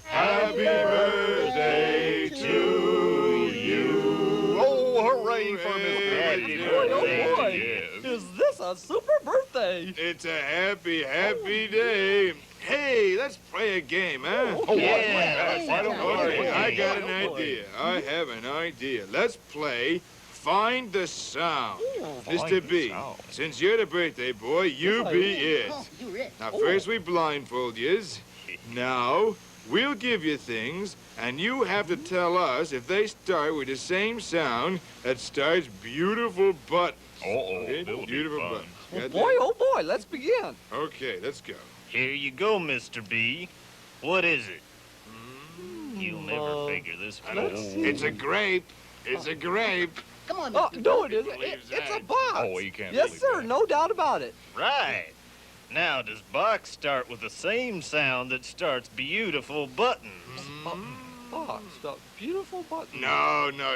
Happy birthday to you. Oh, hooray for Happy Mr. Boy, oh Birthday. boy, Yes. is this a super birthday? It's a happy day. Hey, let's play a game, huh? Oh, Yeah, why don't we Okay, play? I got an idea. I have an idea. Let's play Find the Sound. Mr. B, since you're the birthday boy, you be it. Now, first we blindfold yous. Now, we'll give you things, and you have to tell us if they start with the same sound that starts beautiful buttons. Okay? Beautiful buttons. Got Boy, that? oh boy, let's begin. Okay, let's go. Here you go, Mr. B. What is it? You'll never figure this one out. It's a grape. It's a grape. Come on, Oh, Mr. no, it isn't. believes It's a that. box. Oh, you can't Yes, believe sir. that. No doubt about it. Right. Now, does box start with the same sound that starts beautiful buttons? Box, the beautiful button. No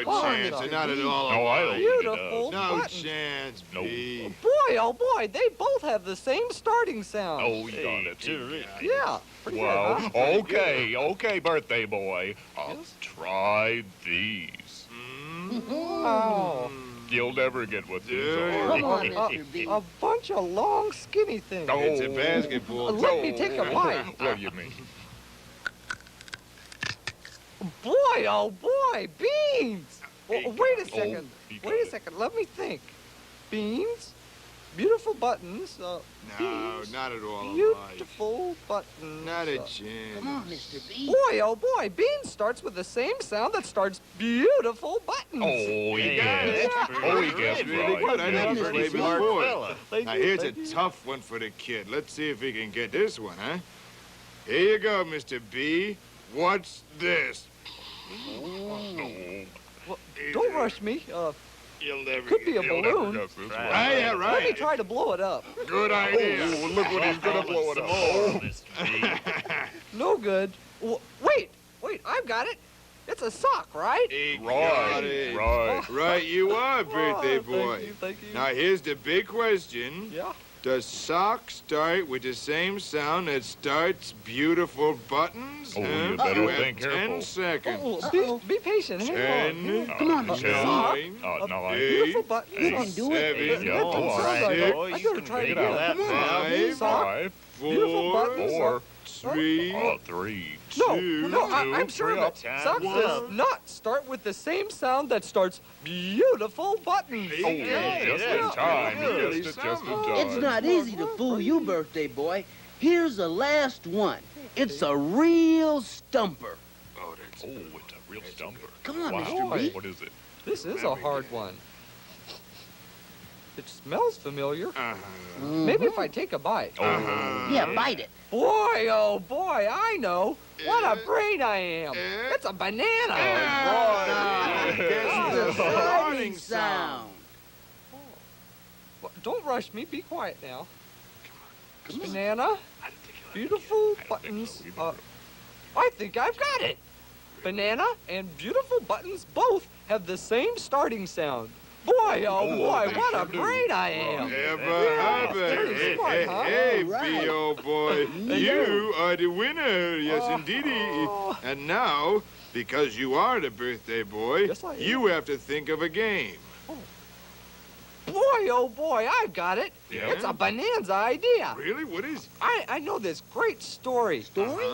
Oh, chance. no. They're not at all No, I don't alike. think it Beautiful No button. chance, No. B. Boy, oh boy, they both have the same starting sound. Oh, you got it. Terrific. Yeah. Pretty Well, good, huh? okay, birthday boy. I'll try these. Oh, You'll never get what these Dude. are. Come on, Mr. B. a bunch of long, skinny things. Oh. It's a basketball. Let me take a bite. What do you mean? Boy, oh boy, beans. Wait a second. you Wait a got it. second. Let me think. Beans, beautiful buttons. No, not at all alike. Beautiful buttons. Not a chance. Come on, Mr. B. Boy, oh boy, Bean starts with the same sound that starts beautiful buttons. Oh, he got it. Oh, he got it. Really good. I think he's a pretty smart fella. Now, here's a tough one for the kid. Let's see if he can get this one, huh? Here you go, Mr. B. What's this? Well, don't rush me. You'll never Could be a balloon. Right, yeah, right. Let me try to blow it up. Good idea. Oh, look what he's gonna blow it up. No good. Wait, I've got it. It's a sock, right? Right, you are, birthday boy. Thank you. Now, here's the big question. Yeah? Does sock start with the same sound that starts beautiful buttons? Oh, huh? you better You have think 10 careful. seconds. Be patient. Hang 10. on. Come on, Mr. Sock. B. 9. Beautiful buttons. You can do it. 7. All right, boy, I you gotta can try it figure again. that Five. Sock. 5, Beautiful buttons. 4, 3. 3. No, I'm sure of it. Sock does not start with the same sound that starts beautiful buttons. Oh, yeah, just in time. You guessed it just in time. It's not easy to fool you, birthday boy. Here's the last one. It's a real stumper. Oh, it's a real stumper. Come on, Wow. Mr. B. What is it? This is a hard one. It smells familiar. Maybe if I take a bite. Yeah, bite it. Boy, oh boy, I know. What a brain I am. It's a banana. Guess the starting sound. Don't rush me. Be quiet now. Banana. Beautiful buttons. I think I've got it. Banana and beautiful buttons both have the same starting sound. Boy, oh boy, what a brain I am. Ever happen. Pretty smart, huh? Hey, All right. B.O. boy, you are the winner. Yes, indeedy. And now, because you are the birthday boy, Yes, I am. you have to think of a game. Boy, oh boy, I've got it. Yeah? It's a bonanza idea. Really? What is it? I know this great story.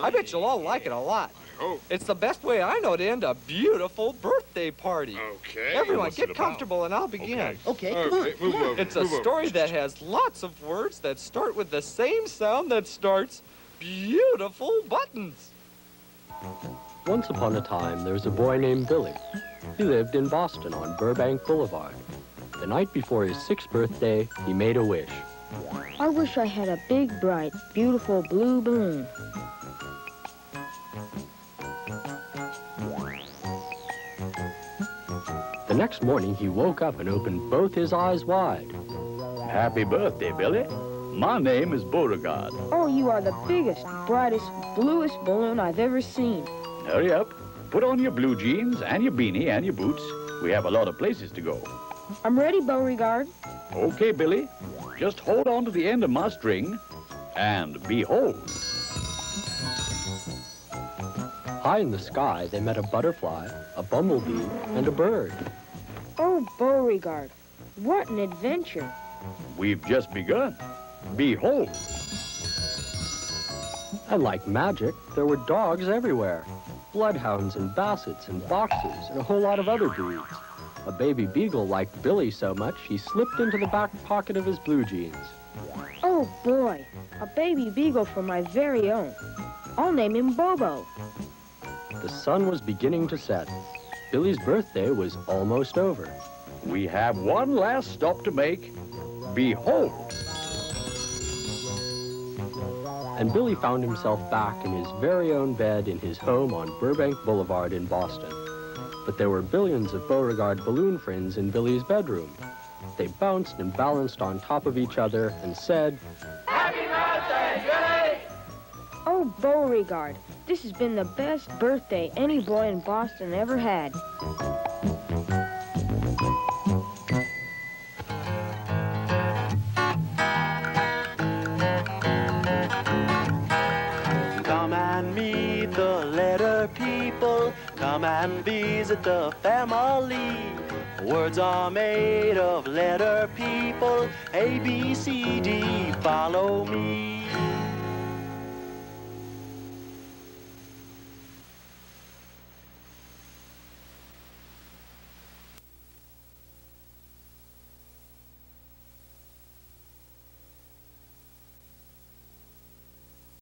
I bet you'll all like it a lot. Oh, It's the best way I know to end a beautiful birthday party. okay. Everyone, What's it get about? comfortable and I'll begin. Okay, come on. Okay, move over. It's a move over. story that has lots of words that start with the same sound that starts beautiful buttons. Once upon a time, there was a boy named Billy. He lived in Boston on Burbank Boulevard. The night before his 6th birthday, he made a wish. I wish I had a big, bright, beautiful blue balloon. The next morning, he woke up and opened both his eyes wide. Happy birthday, Billy. My name is Beauregard. Oh, you are the biggest, brightest, bluest balloon I've ever seen. Hurry up. Put on your blue jeans and your beanie and your boots. We have a lot of places to go. I'm ready, Beauregard. Okay, Billy. Just hold on to the end of my string, and behold. High in the sky, they met a butterfly, a bumblebee, and a bird. Oh, Beauregard, what an adventure. We've just begun. Behold. And like magic, there were dogs everywhere. Bloodhounds and bassets and boxers and a whole lot of other breeds. A baby beagle liked Billy so much, he slipped into the back pocket of his blue jeans. Oh, boy, a baby beagle for my very own. I'll name him Bobo. The sun was beginning to set. Billy's birthday was almost over. We have one last stop to make. Behold. And Billy found himself back in his very own bed in his home on Burbank Boulevard in Boston. But there were billions of Beauregard balloon friends in Billy's bedroom. They bounced and balanced on top of each other and said, Happy birthday, Billy! Oh, Beauregard, this has been the best birthday any boy in Boston ever had. Come and meet the letter people. Come and visit the family. Words are made of letter people. A, B, C, D, follow me.